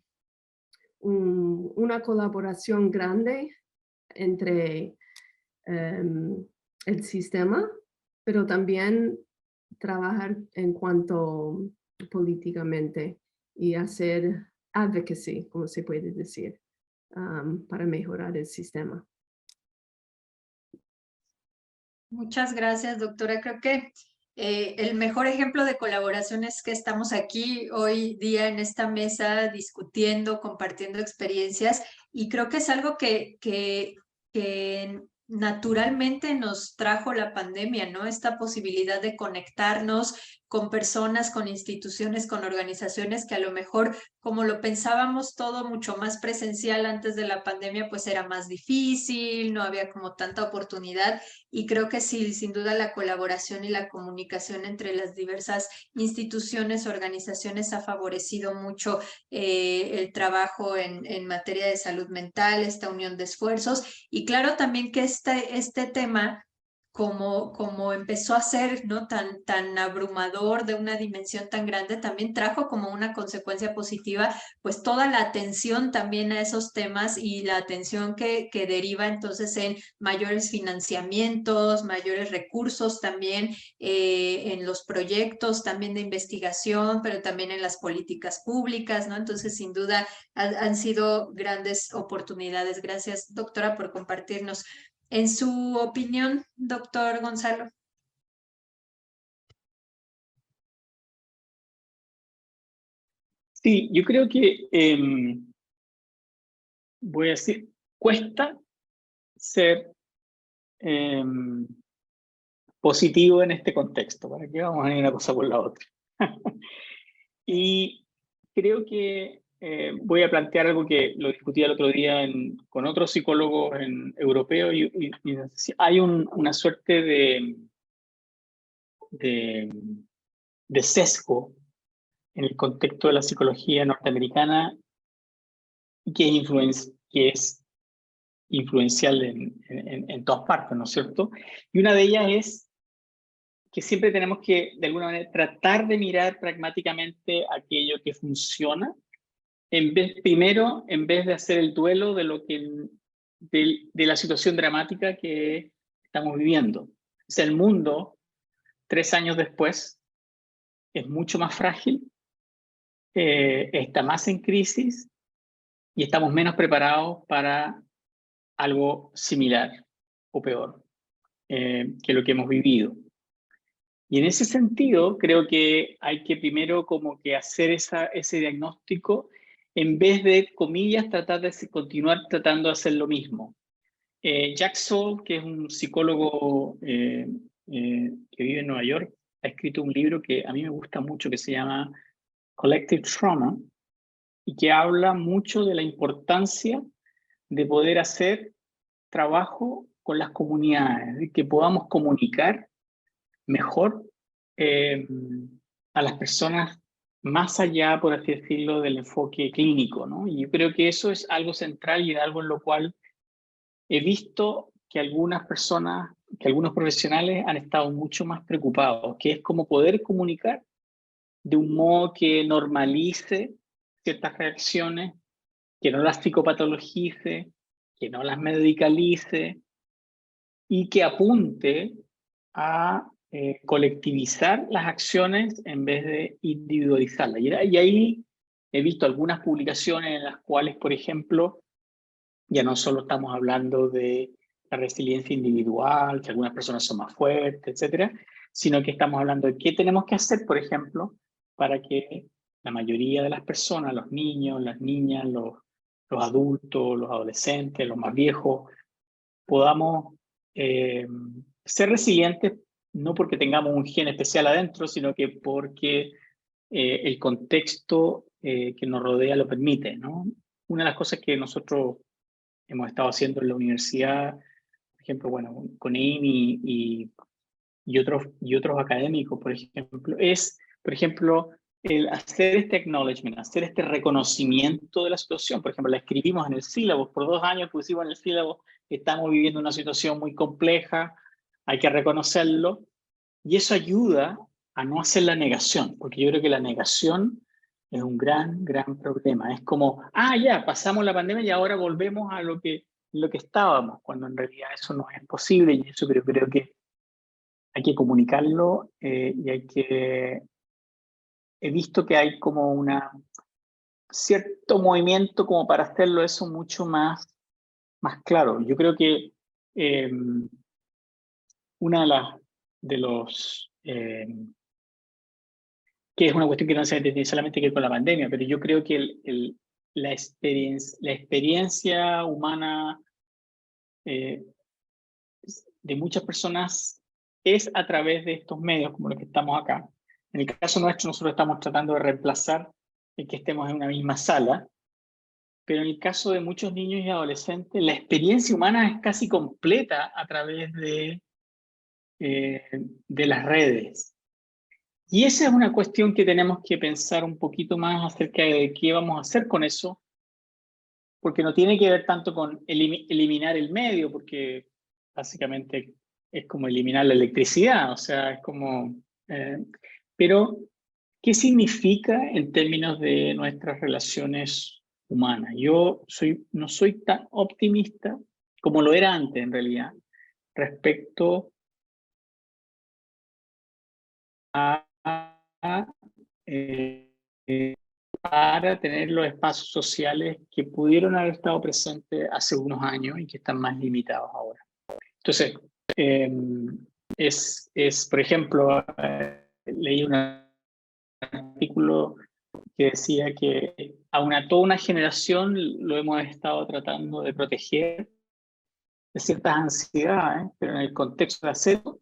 una colaboración grande entre el sistema, pero también trabajar en cuanto políticamente y hacer advocacy, como se puede decir, para mejorar el sistema. Muchas gracias, doctora. Creo que el mejor ejemplo de colaboración es que estamos aquí hoy día en esta mesa discutiendo, compartiendo experiencias, y creo que es algo que naturalmente nos trajo la pandemia, ¿no? Esta posibilidad de conectarnos con personas, con instituciones, con organizaciones que a lo mejor, como lo pensábamos todo mucho más presencial antes de la pandemia, pues era más difícil, no había como tanta oportunidad, y creo que sí, sin duda la colaboración y la comunicación entre las diversas instituciones, organizaciones ha favorecido mucho el trabajo en materia de salud mental, esta unión de esfuerzos, y claro también que este tema como empezó a ser, ¿no? tan abrumador, de una dimensión tan grande, también trajo como una consecuencia positiva, pues toda la atención también a esos temas y la atención que deriva entonces en mayores financiamientos, mayores recursos también en los proyectos también de investigación, pero también en las políticas públicas, ¿no? Entonces, sin duda, han sido grandes oportunidades. Gracias, doctora, por compartirnos. En su opinión, doctor Gonzalo. Sí, yo creo que, voy a decir, cuesta ser positivo en este contexto. ¿Para qué vamos a ir una cosa por la otra? Y creo que voy a plantear algo que lo discutí el otro día con otros psicólogos europeos, y hay una suerte de sesgo en el contexto de la psicología norteamericana que es influencial en todas partes, ¿no es cierto? Y una de ellas es que siempre tenemos que, de alguna manera, tratar de mirar pragmáticamente aquello que funciona, en vez de hacer el duelo de la situación dramática que estamos viviendo. O sea, el mundo, 3 años después, es mucho más frágil, está más en crisis y estamos menos preparados para algo similar o peor que lo que hemos vivido. Y en ese sentido, creo que hay que primero como que hacer ese diagnóstico en vez de, comillas, tratar de continuar tratando de hacer lo mismo. Jack Soule, que es un psicólogo que vive en Nueva York, ha escrito un libro que a mí me gusta mucho, que se llama Collective Trauma, y que habla mucho de la importancia de poder hacer trabajo con las comunidades, de que podamos comunicar mejor a las personas más allá, por así decirlo, del enfoque clínico, ¿no? Y yo creo que eso es algo central y algo en lo cual he visto que algunas personas, que algunos profesionales han estado mucho más preocupados, que es como poder comunicar de un modo que normalice ciertas reacciones, que no las psicopatologice, que no las medicalice y que apunte a colectivizar las acciones en vez de individualizarlas. Y ahí he visto algunas publicaciones en las cuales, por ejemplo, ya no solo estamos hablando de la resiliencia individual, que algunas personas son más fuertes, etcétera, sino que estamos hablando de qué tenemos que hacer, por ejemplo, para que la mayoría de las personas, los niños, las niñas, los adultos, los adolescentes, los más viejos, podamos ser resilientes, no porque tengamos un gen especial adentro, sino que porque el contexto que nos rodea lo permite, ¿no? Una de las cosas que nosotros hemos estado haciendo en la universidad, por ejemplo, bueno, con Amy y otros académicos, por ejemplo, es, por ejemplo, el hacer este acknowledgement, hacer este reconocimiento de la situación. Por ejemplo, la escribimos en el sílabo, por 2 años pusimos en el sílabo, estamos viviendo una situación muy compleja, hay que reconocerlo, y eso ayuda a no hacer la negación, porque yo creo que la negación es un gran problema. Es como, ya, pasamos la pandemia y ahora volvemos a lo que estábamos, cuando en realidad eso no es posible, y eso creo que hay que comunicarlo y hay que... He visto que hay como cierto movimiento como para hacerlo eso mucho más claro. Yo creo que una de los... que es una cuestión que no se tiene solamente que ver con la pandemia, pero yo creo que la experiencia humana de muchas personas es a través de estos medios como los que estamos acá, En el caso nuestro, nosotros estamos tratando de reemplazar el que estemos en una misma sala, pero en el caso de muchos niños y adolescentes, la experiencia humana es casi completa a través de las redes. Y esa es una cuestión que tenemos que pensar un poquito más acerca de qué vamos a hacer con eso, porque no tiene que ver tanto con eliminar el medio, porque básicamente es como eliminar la electricidad, o sea, es como... pero, ¿qué significa en términos de nuestras relaciones humanas? Yo no soy tan optimista como lo era antes, en realidad, respecto a para tener los espacios sociales que pudieron haber estado presentes hace unos años y que están más limitados ahora. Entonces, por ejemplo, leí un artículo que decía que a toda una generación lo hemos estado tratando de proteger de ciertas ansiedades, pero en el contexto de acero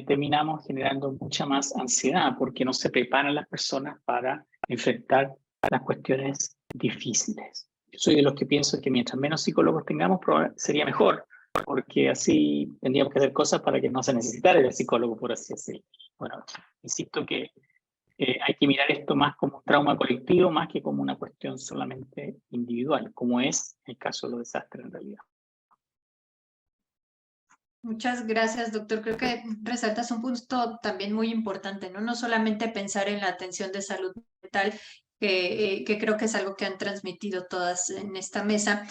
terminamos generando mucha más ansiedad porque no se preparan las personas para enfrentar las cuestiones difíciles. Yo soy de los que pienso que mientras menos psicólogos tengamos, sería mejor, porque así tendríamos que hacer cosas para que no se necesitara el psicólogo, por así decirlo. Bueno, insisto que hay que mirar esto más como un trauma colectivo, más que como una cuestión solamente individual, como es el caso de los desastres en realidad. Muchas gracias, doctor. Creo que resaltas un punto también muy importante, ¿no? No solamente pensar en la atención de salud mental, que creo que es algo que han transmitido todas en esta mesa,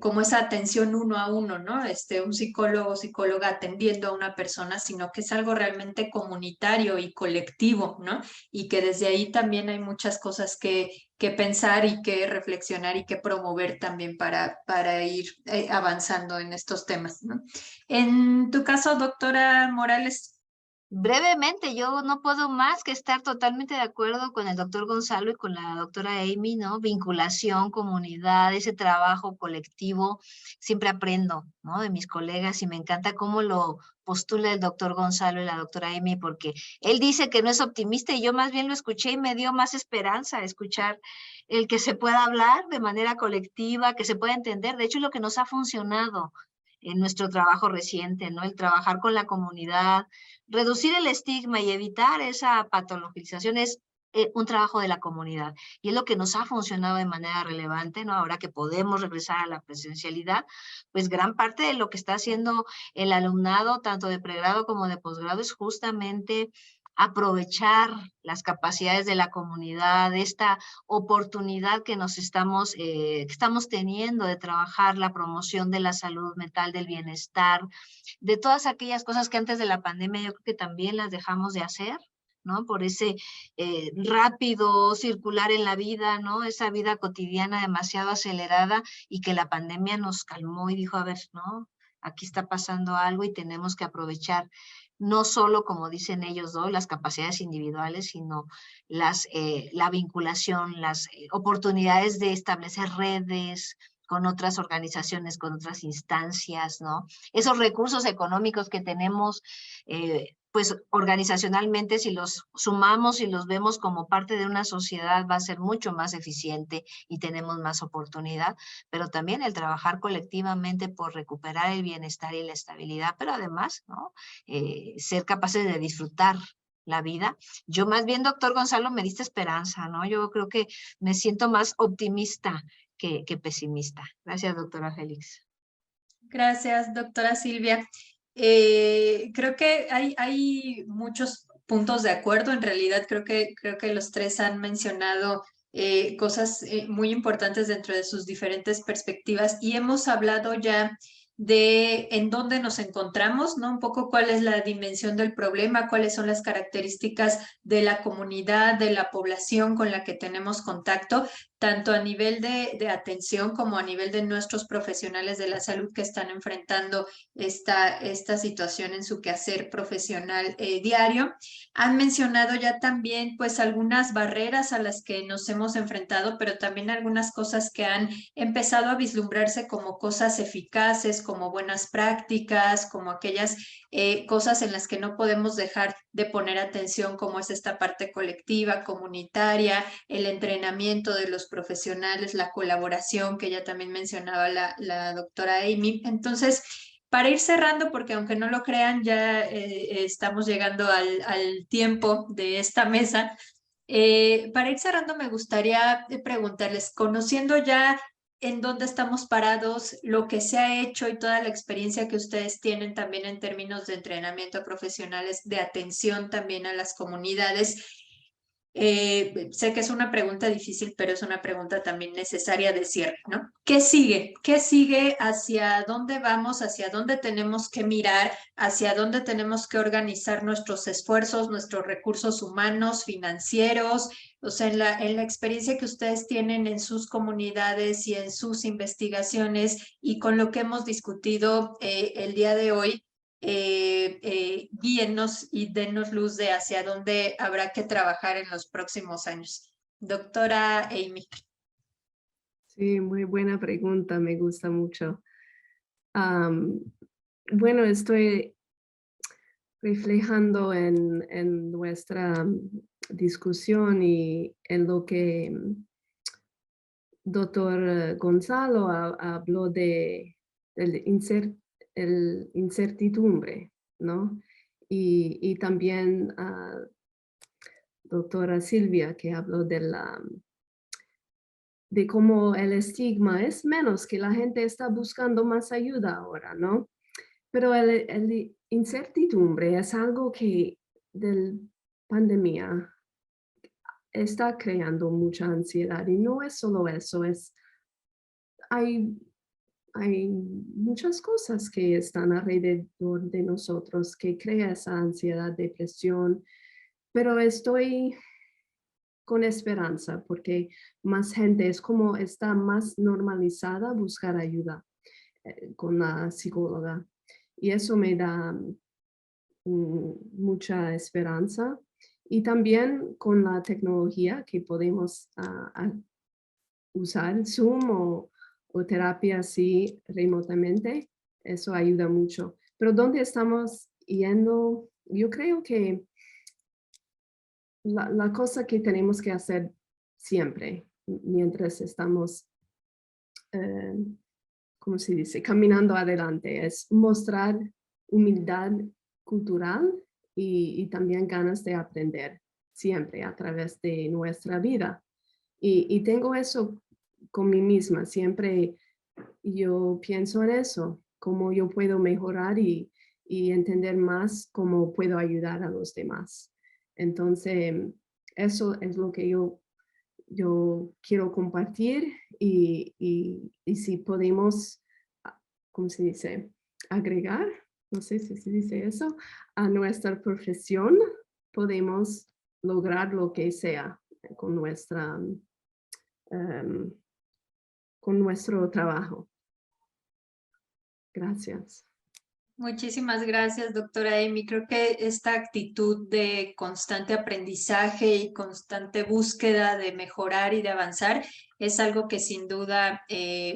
como esa atención uno a uno, ¿no? Un psicólogo o psicóloga atendiendo a una persona, sino que es algo realmente comunitario y colectivo, ¿no? Y que desde ahí también hay muchas cosas que pensar y que reflexionar y que promover también para ir avanzando en estos temas, ¿no? En tu caso, doctora Morales. Brevemente, yo no puedo más que estar totalmente de acuerdo con el doctor Gonzalo y con la doctora Amy, ¿no? Vinculación, comunidad, ese trabajo colectivo, siempre aprendo, ¿no? De mis colegas y me encanta cómo lo postula el doctor Gonzalo y la doctora Amy, porque él dice que no es optimista y yo más bien lo escuché y me dio más esperanza escuchar el que se pueda hablar de manera colectiva, que se pueda entender. De hecho, es lo que nos ha funcionado en nuestro trabajo reciente, ¿no? El trabajar con la comunidad, reducir el estigma y evitar esa patologización es un trabajo de la comunidad. Y es lo que nos ha funcionado de manera relevante, ¿no? Ahora que podemos regresar a la presencialidad, pues gran parte de lo que está haciendo el alumnado, tanto de pregrado como de posgrado, es justamente aprovechar las capacidades de la comunidad, esta oportunidad que estamos teniendo de trabajar la promoción de la salud mental, del bienestar, de todas aquellas cosas que antes de la pandemia yo creo que también las dejamos de hacer, ¿no? Por ese rápido circular en la vida, ¿no? Esa vida cotidiana demasiado acelerada y que la pandemia nos calmó y dijo, a ver, ¿no? Aquí está pasando algo y tenemos que aprovechar no solo, como dicen ellos, ¿no? Las capacidades individuales, sino la vinculación, las oportunidades de establecer redes con otras organizaciones, con otras instancias, ¿no? Esos recursos económicos que tenemos, pues organizacionalmente, si los sumamos y los vemos como parte de una sociedad, va a ser mucho más eficiente y tenemos más oportunidad, pero también el trabajar colectivamente por recuperar el bienestar y la estabilidad, pero además, ¿no? Ser capaces de disfrutar la vida. Yo más bien, doctor Gonzalo, me diste esperanza, ¿no? Yo creo que me siento más optimista que pesimista. Gracias, doctora Félix. Gracias, doctora Silvia. Creo que hay muchos puntos de acuerdo. En realidad, creo que los tres han mencionado cosas muy importantes dentro de sus diferentes perspectivas y hemos hablado ya de en dónde nos encontramos, ¿no? Un poco cuál es la dimensión del problema, cuáles son las características de la comunidad, de la población con la que tenemos contacto, tanto a nivel de atención como a nivel de nuestros profesionales de la salud que están enfrentando esta situación en su quehacer profesional diario. Han mencionado ya también pues algunas barreras a las que nos hemos enfrentado, pero también algunas cosas que han empezado a vislumbrarse como cosas eficaces, como buenas prácticas, como aquellas cosas en las que no podemos dejar de poner atención, como es esta parte colectiva, comunitaria, el entrenamiento de los profesionales, la colaboración que ya también mencionaba la doctora Amy. Entonces, para ir cerrando, porque aunque no lo crean, ya estamos llegando al tiempo de esta mesa. Para ir cerrando, me gustaría preguntarles, conociendo ya en dónde estamos parados, lo que se ha hecho y toda la experiencia que ustedes tienen también en términos de entrenamiento a profesionales, de atención también a las comunidades. Sé que es una pregunta difícil, pero es una pregunta también necesaria de cierre, ¿no? ¿Qué sigue? ¿Qué sigue? ¿Hacia dónde vamos? ¿Hacia dónde tenemos que mirar? ¿Hacia dónde tenemos que organizar nuestros esfuerzos, nuestros recursos humanos, financieros? O sea, en la experiencia que ustedes tienen en sus comunidades y en sus investigaciones y con lo que hemos discutido el día de hoy, guíennos y denos luz de hacia dónde habrá que trabajar en los próximos años. Doctora Amy. Sí, muy buena pregunta, me gusta mucho. Bueno, estoy reflejando en nuestra discusión y en lo que doctor Gonzalo habló de el incertidumbre, ¿no? Y también doctora Silvia, que habló de cómo el estigma es menos, que la gente está buscando más ayuda ahora, ¿no? Pero el incertidumbre es algo que de pandemia está creando mucha ansiedad y no es solo eso, hay muchas cosas que están alrededor de nosotros que crea esa ansiedad, depresión, pero estoy con esperanza porque más gente es como está más normalizada buscar ayuda con la psicóloga y eso me da mucha esperanza. Y también con la tecnología que podemos usar Zoom o terapia así remotamente, eso ayuda mucho. Pero ¿dónde estamos yendo? Yo creo que la cosa que tenemos que hacer siempre, mientras estamos, ¿cómo se dice? Caminando adelante, es mostrar humildad cultural y también ganas de aprender siempre a través de nuestra vida. Y tengo eso con mí misma, siempre yo pienso en eso, cómo yo puedo mejorar y entender más cómo puedo ayudar a los demás. Entonces, eso es lo que yo quiero compartir y si podemos, ¿cómo se dice? Agregar, no sé si se dice eso, a nuestra profesión, podemos lograr lo que sea con con nuestro trabajo. Gracias. Muchísimas gracias, doctora Amy. Creo que esta actitud de constante aprendizaje y constante búsqueda de mejorar y de avanzar es algo que sin duda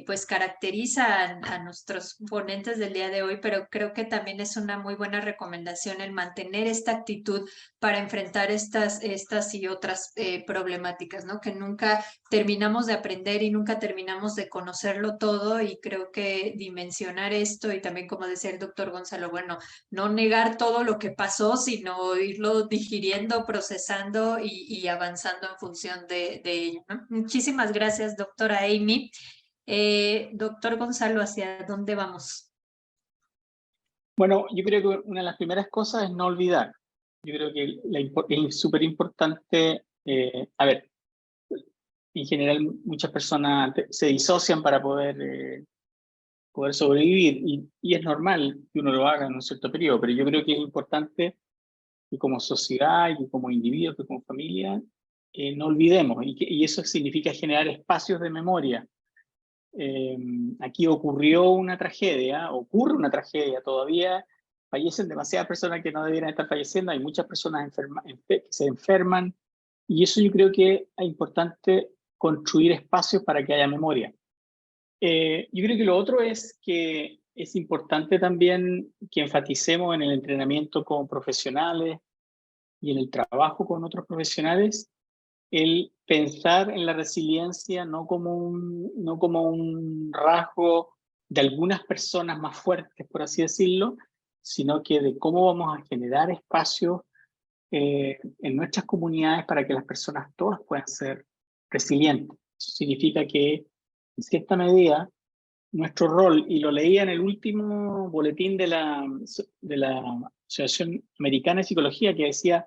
pues caracteriza a nuestros ponentes del día de hoy, pero creo que también es una muy buena recomendación el mantener esta actitud para enfrentar estas y otras problemáticas, ¿no? Que nunca terminamos de aprender y nunca terminamos de conocerlo todo y creo que dimensionar esto y también como decía el doctor Gonzalo, bueno, no negar todo lo que pasó, sino irlo digiriendo, procesando y avanzando en función de ello, ¿no? Muchísimas gracias, doctora Amy. Doctor Gonzalo, ¿hacia dónde vamos? Bueno, yo creo que una de las primeras cosas es no olvidar. Yo creo que es súper importante, a ver, en general muchas personas se disocian para poder sobrevivir y es normal que uno lo haga en un cierto periodo, pero yo creo que es importante que como sociedad y que como individuos, que como familia, no olvidemos y eso significa generar espacios de memoria. Aquí ocurre una tragedia todavía, fallecen demasiadas personas que no debieran estar falleciendo, hay muchas personas que se enferman y eso yo creo que es importante construir espacios para que haya memoria. Yo creo que lo otro es que es importante también que enfaticemos en el entrenamiento con profesionales y en el trabajo con otros profesionales, el pensar en la resiliencia no como un rasgo de algunas personas más fuertes, por así decirlo, sino que de cómo vamos a generar espacios en nuestras comunidades para que las personas todas puedan ser resilientes. Eso significa que, en cierta medida, nuestro rol, y lo leía en el último boletín de la Asociación Americana de Psicología, que decía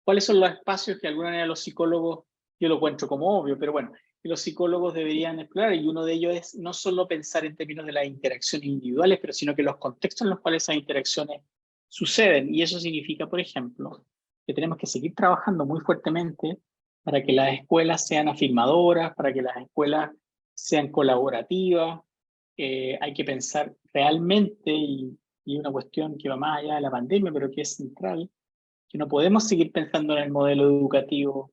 cuáles son los espacios que de alguna manera los psicólogos, yo lo encuentro como obvio, pero bueno, que los psicólogos deberían explorar, y uno de ellos es no solo pensar en términos de las interacciones individuales, pero sino que los contextos en los cuales esas interacciones suceden. Y eso significa, por ejemplo, que tenemos que seguir trabajando muy fuertemente para que las escuelas sean afirmadoras, para que las escuelas sean colaborativas. Hay que pensar realmente, y una cuestión que va más allá de la pandemia, pero que es central, que no podemos seguir pensando en el modelo educativo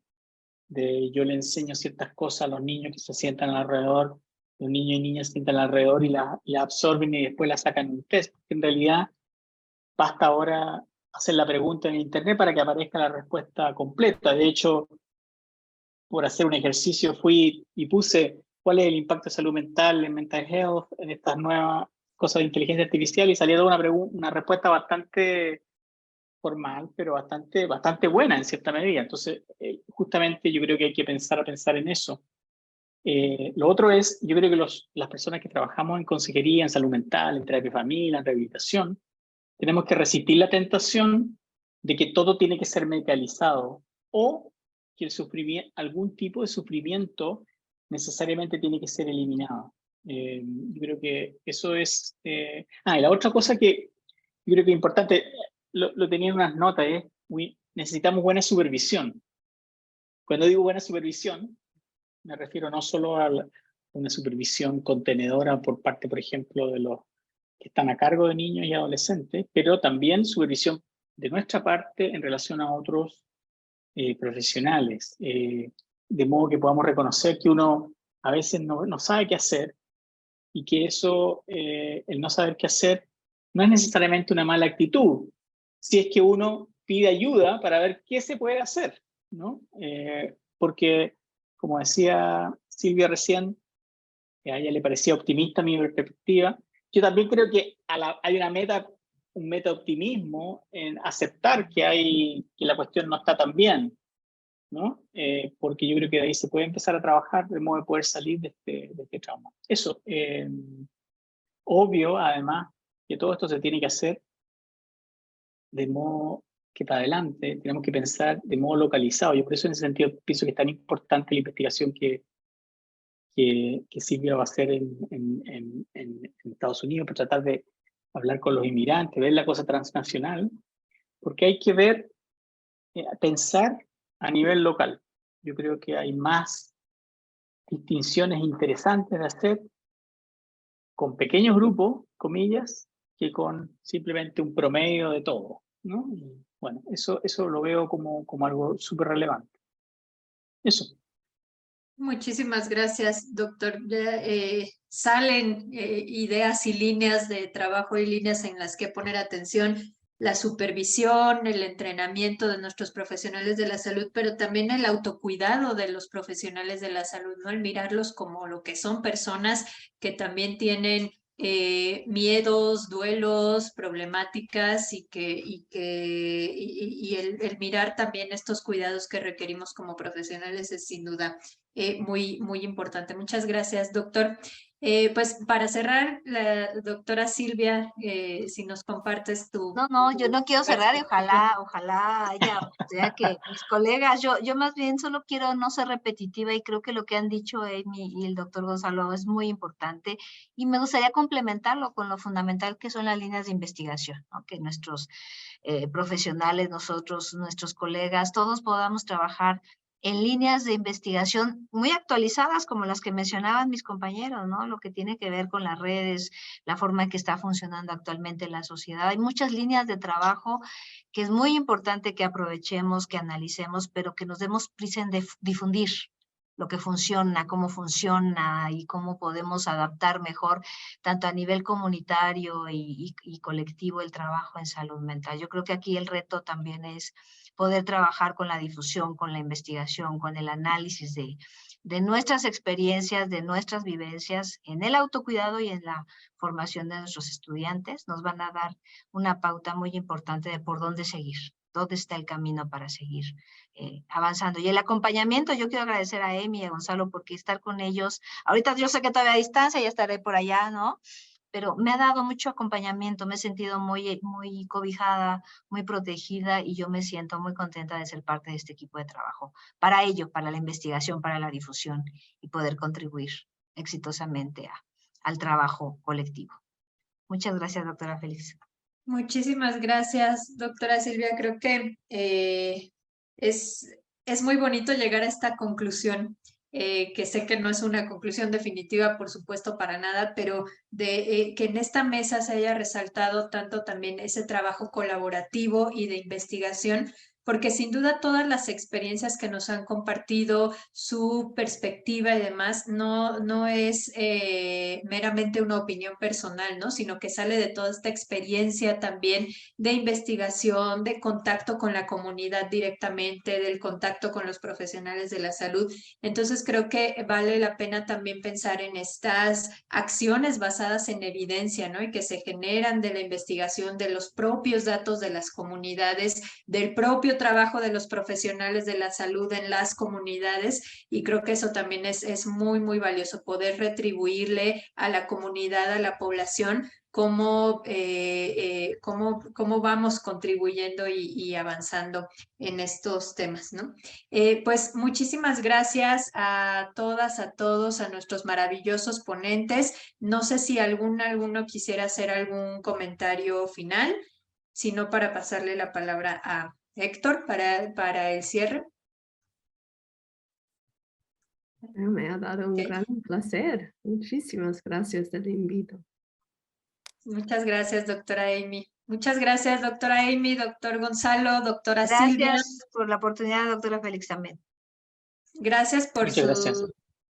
de yo le enseño ciertas cosas a los niños que se sientan alrededor, los niños y niñas se sientan alrededor y la absorben y después la sacan en un test. En realidad, basta ahora hacer la pregunta en internet para que aparezca la respuesta completa. De hecho, por hacer un ejercicio fui y puse cuál es el impacto de salud mental en mental health, en estas nuevas cosas de inteligencia artificial, y salió una respuesta bastante formal, pero bastante buena en cierta medida. Entonces, justamente yo creo que hay que pensar en eso. Lo otro es, yo creo que las personas que trabajamos en consejería, en salud mental, en terapia de familia, en rehabilitación, tenemos que resistir la tentación de que todo tiene que ser medicalizado, o que algún tipo de sufrimiento necesariamente tiene que ser eliminado. Yo creo que eso es... y la otra cosa que yo creo que es importante, lo tenía en unas notas, necesitamos buena supervisión. Cuando digo buena supervisión, me refiero no solo a una supervisión contenedora por parte, por ejemplo, de los que están a cargo de niños y adolescentes, pero también supervisión de nuestra parte en relación a otros profesionales, de modo que podamos reconocer que uno a veces no sabe qué hacer, y que eso, el no saber qué hacer, no es necesariamente una mala actitud, si es que uno pide ayuda para ver qué se puede hacer, ¿no? Porque, como decía Silvia recién, a ella le parecía optimista mi perspectiva, yo también creo que hay un meta optimismo en aceptar que la cuestión no está tan bien, ¿no? Porque yo creo que de ahí se puede empezar a trabajar de modo de poder salir de este trauma. Eso, obvio, además, que todo esto se tiene que hacer de modo que para adelante tenemos que pensar de modo localizado. Yo por eso en ese sentido pienso que es tan importante la investigación que Silvia va a hacer en Estados Unidos para tratar de hablar con los inmigrantes, ver la cosa transnacional, porque hay que pensar a nivel local. Yo creo que hay más distinciones interesantes de hacer con pequeños grupos, comillas, que con simplemente un promedio de todo, ¿no? Y bueno, eso lo veo como algo súper relevante. Eso. Muchísimas gracias, doctor. Salen ideas y líneas de trabajo y líneas en las que poner atención, la supervisión, el entrenamiento de nuestros profesionales de la salud, pero también el autocuidado de los profesionales de la salud, ¿no? El mirarlos como lo que son, personas que también tienen miedos, duelos, problemáticas, y el mirar también estos cuidados que requerimos como profesionales es sin duda muy importante. Muchas gracias, doctor. Pues para cerrar, la doctora Silvia, si nos compartes tu... No, yo no quiero cerrar, y ojalá haya, o sea, que mis colegas, yo más bien solo quiero no ser repetitiva, y creo que lo que han dicho Amy y el doctor Gonzalo es muy importante, y me gustaría complementarlo con lo fundamental que son las líneas de investigación, ¿no? Que nuestros profesionales, nosotros, nuestros colegas, todos podamos trabajar en líneas de investigación muy actualizadas, como las que mencionaban mis compañeros, ¿no? Lo que tiene que ver con las redes, la forma en que está funcionando actualmente la sociedad. Hay muchas líneas de trabajo que es muy importante que aprovechemos, que analicemos, pero que nos demos prisa en difundir, lo que funciona, cómo funciona y cómo podemos adaptar mejor, tanto a nivel comunitario y colectivo, el trabajo en salud mental. Yo creo que aquí el reto también es poder trabajar con la difusión, con la investigación, con el análisis de nuestras experiencias, de nuestras vivencias en el autocuidado y en la formación de nuestros estudiantes. Nos van a dar una pauta muy importante de por dónde seguir, dónde está el camino para seguir avanzando. Y el acompañamiento, yo quiero agradecer a Emi y a Gonzalo porque estar con ellos, ahorita yo sé que todavía a distancia, ya estaré por allá, ¿no? Pero me ha dado mucho acompañamiento, me he sentido muy cobijada, muy protegida y yo me siento muy contenta de ser parte de este equipo de trabajo. Para ello, para la investigación, para la difusión y poder contribuir exitosamente al trabajo colectivo. Muchas gracias, doctora Félix. Muchísimas gracias, doctora Silvia. Creo que es muy bonito llegar a esta conclusión, que sé que no es una conclusión definitiva, por supuesto, para nada, pero de que en esta mesa se haya resaltado tanto también ese trabajo colaborativo y de investigación, porque sin duda todas las experiencias que nos han compartido, su perspectiva y demás, no es meramente una opinión personal, ¿no? Sino que sale de toda esta experiencia también de investigación, de contacto con la comunidad directamente, del contacto con los profesionales de la salud. Entonces creo que vale la pena también pensar en estas acciones basadas en evidencia, ¿no? Y que se generan de la investigación, de los propios datos de las comunidades, del propio trabajo de los profesionales de la salud en las comunidades, y creo que eso también es muy, muy valioso, poder retribuirle a la comunidad, a la población, cómo vamos contribuyendo y avanzando en estos temas, ¿no? Pues muchísimas gracias a todas, a todos, a nuestros maravillosos ponentes. No sé si alguno quisiera hacer algún comentario final, sino para pasarle la palabra a Héctor para el cierre. Me ha dado un gran placer. Muchísimas gracias del invito. Muchas gracias, doctora Amy. Muchas gracias, doctora Amy, doctor Gonzalo, doctora Silvia. Gracias por la oportunidad, doctora Félix, también. Gracias Gracias.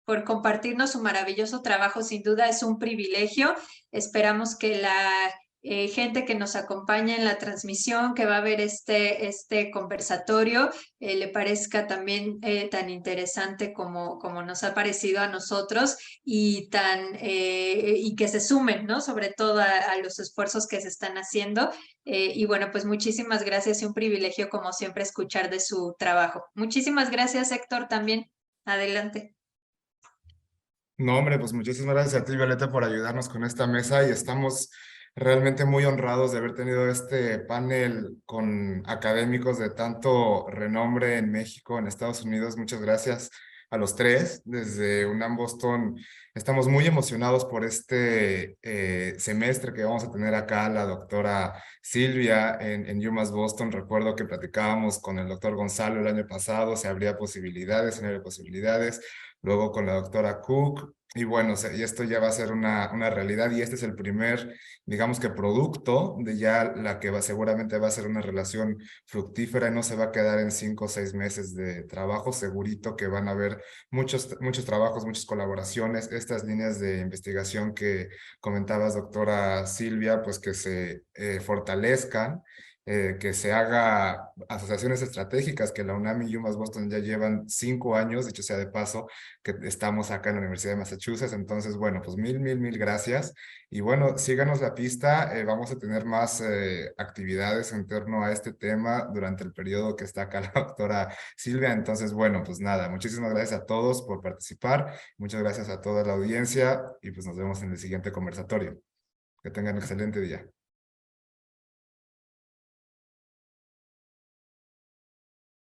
por compartirnos su maravilloso trabajo. Sin duda es un privilegio. Esperamos que la gente que nos acompaña en la transmisión, que va a ver este conversatorio, le parezca también tan interesante como nos ha parecido a nosotros, y que se sumen, ¿no? Sobre todo a los esfuerzos que se están haciendo. Y bueno, pues muchísimas gracias y un privilegio como siempre escuchar de su trabajo. Muchísimas gracias, Héctor, también. Adelante. No, hombre, pues muchísimas gracias a ti, Violeta, por ayudarnos con esta mesa y estamos realmente muy honrados de haber tenido este panel con académicos de tanto renombre en México, en Estados Unidos. Muchas gracias a los tres. Desde UNAM Boston estamos muy emocionados por este semestre que vamos a tener acá, la doctora Silvia en UMass Boston. Recuerdo que platicábamos con el doctor Gonzalo el año pasado, si habría posibilidades, si no habría posibilidades. Luego con la doctora Cook, y bueno, y esto ya va a ser una realidad, y este es el primer, digamos que producto de ya la que seguramente va a ser una relación fructífera y no se va a quedar en 5 o 6 meses de trabajo. Segurito que van a haber muchos trabajos, muchas colaboraciones, estas líneas de investigación que comentabas, doctora Silvia, pues que se fortalezcan. Que se haga asociaciones estratégicas, que la UNAM y UMass Boston ya llevan 5 años, dicho sea de paso, que estamos acá en la Universidad de Massachusetts. Entonces, bueno, pues mil gracias. Y bueno, síganos la pista, vamos a tener más actividades en torno a este tema durante el periodo que está acá la doctora Silvia. Entonces, bueno, pues nada, muchísimas gracias a todos por participar, muchas gracias a toda la audiencia y pues nos vemos en el siguiente conversatorio. Que tengan un excelente día.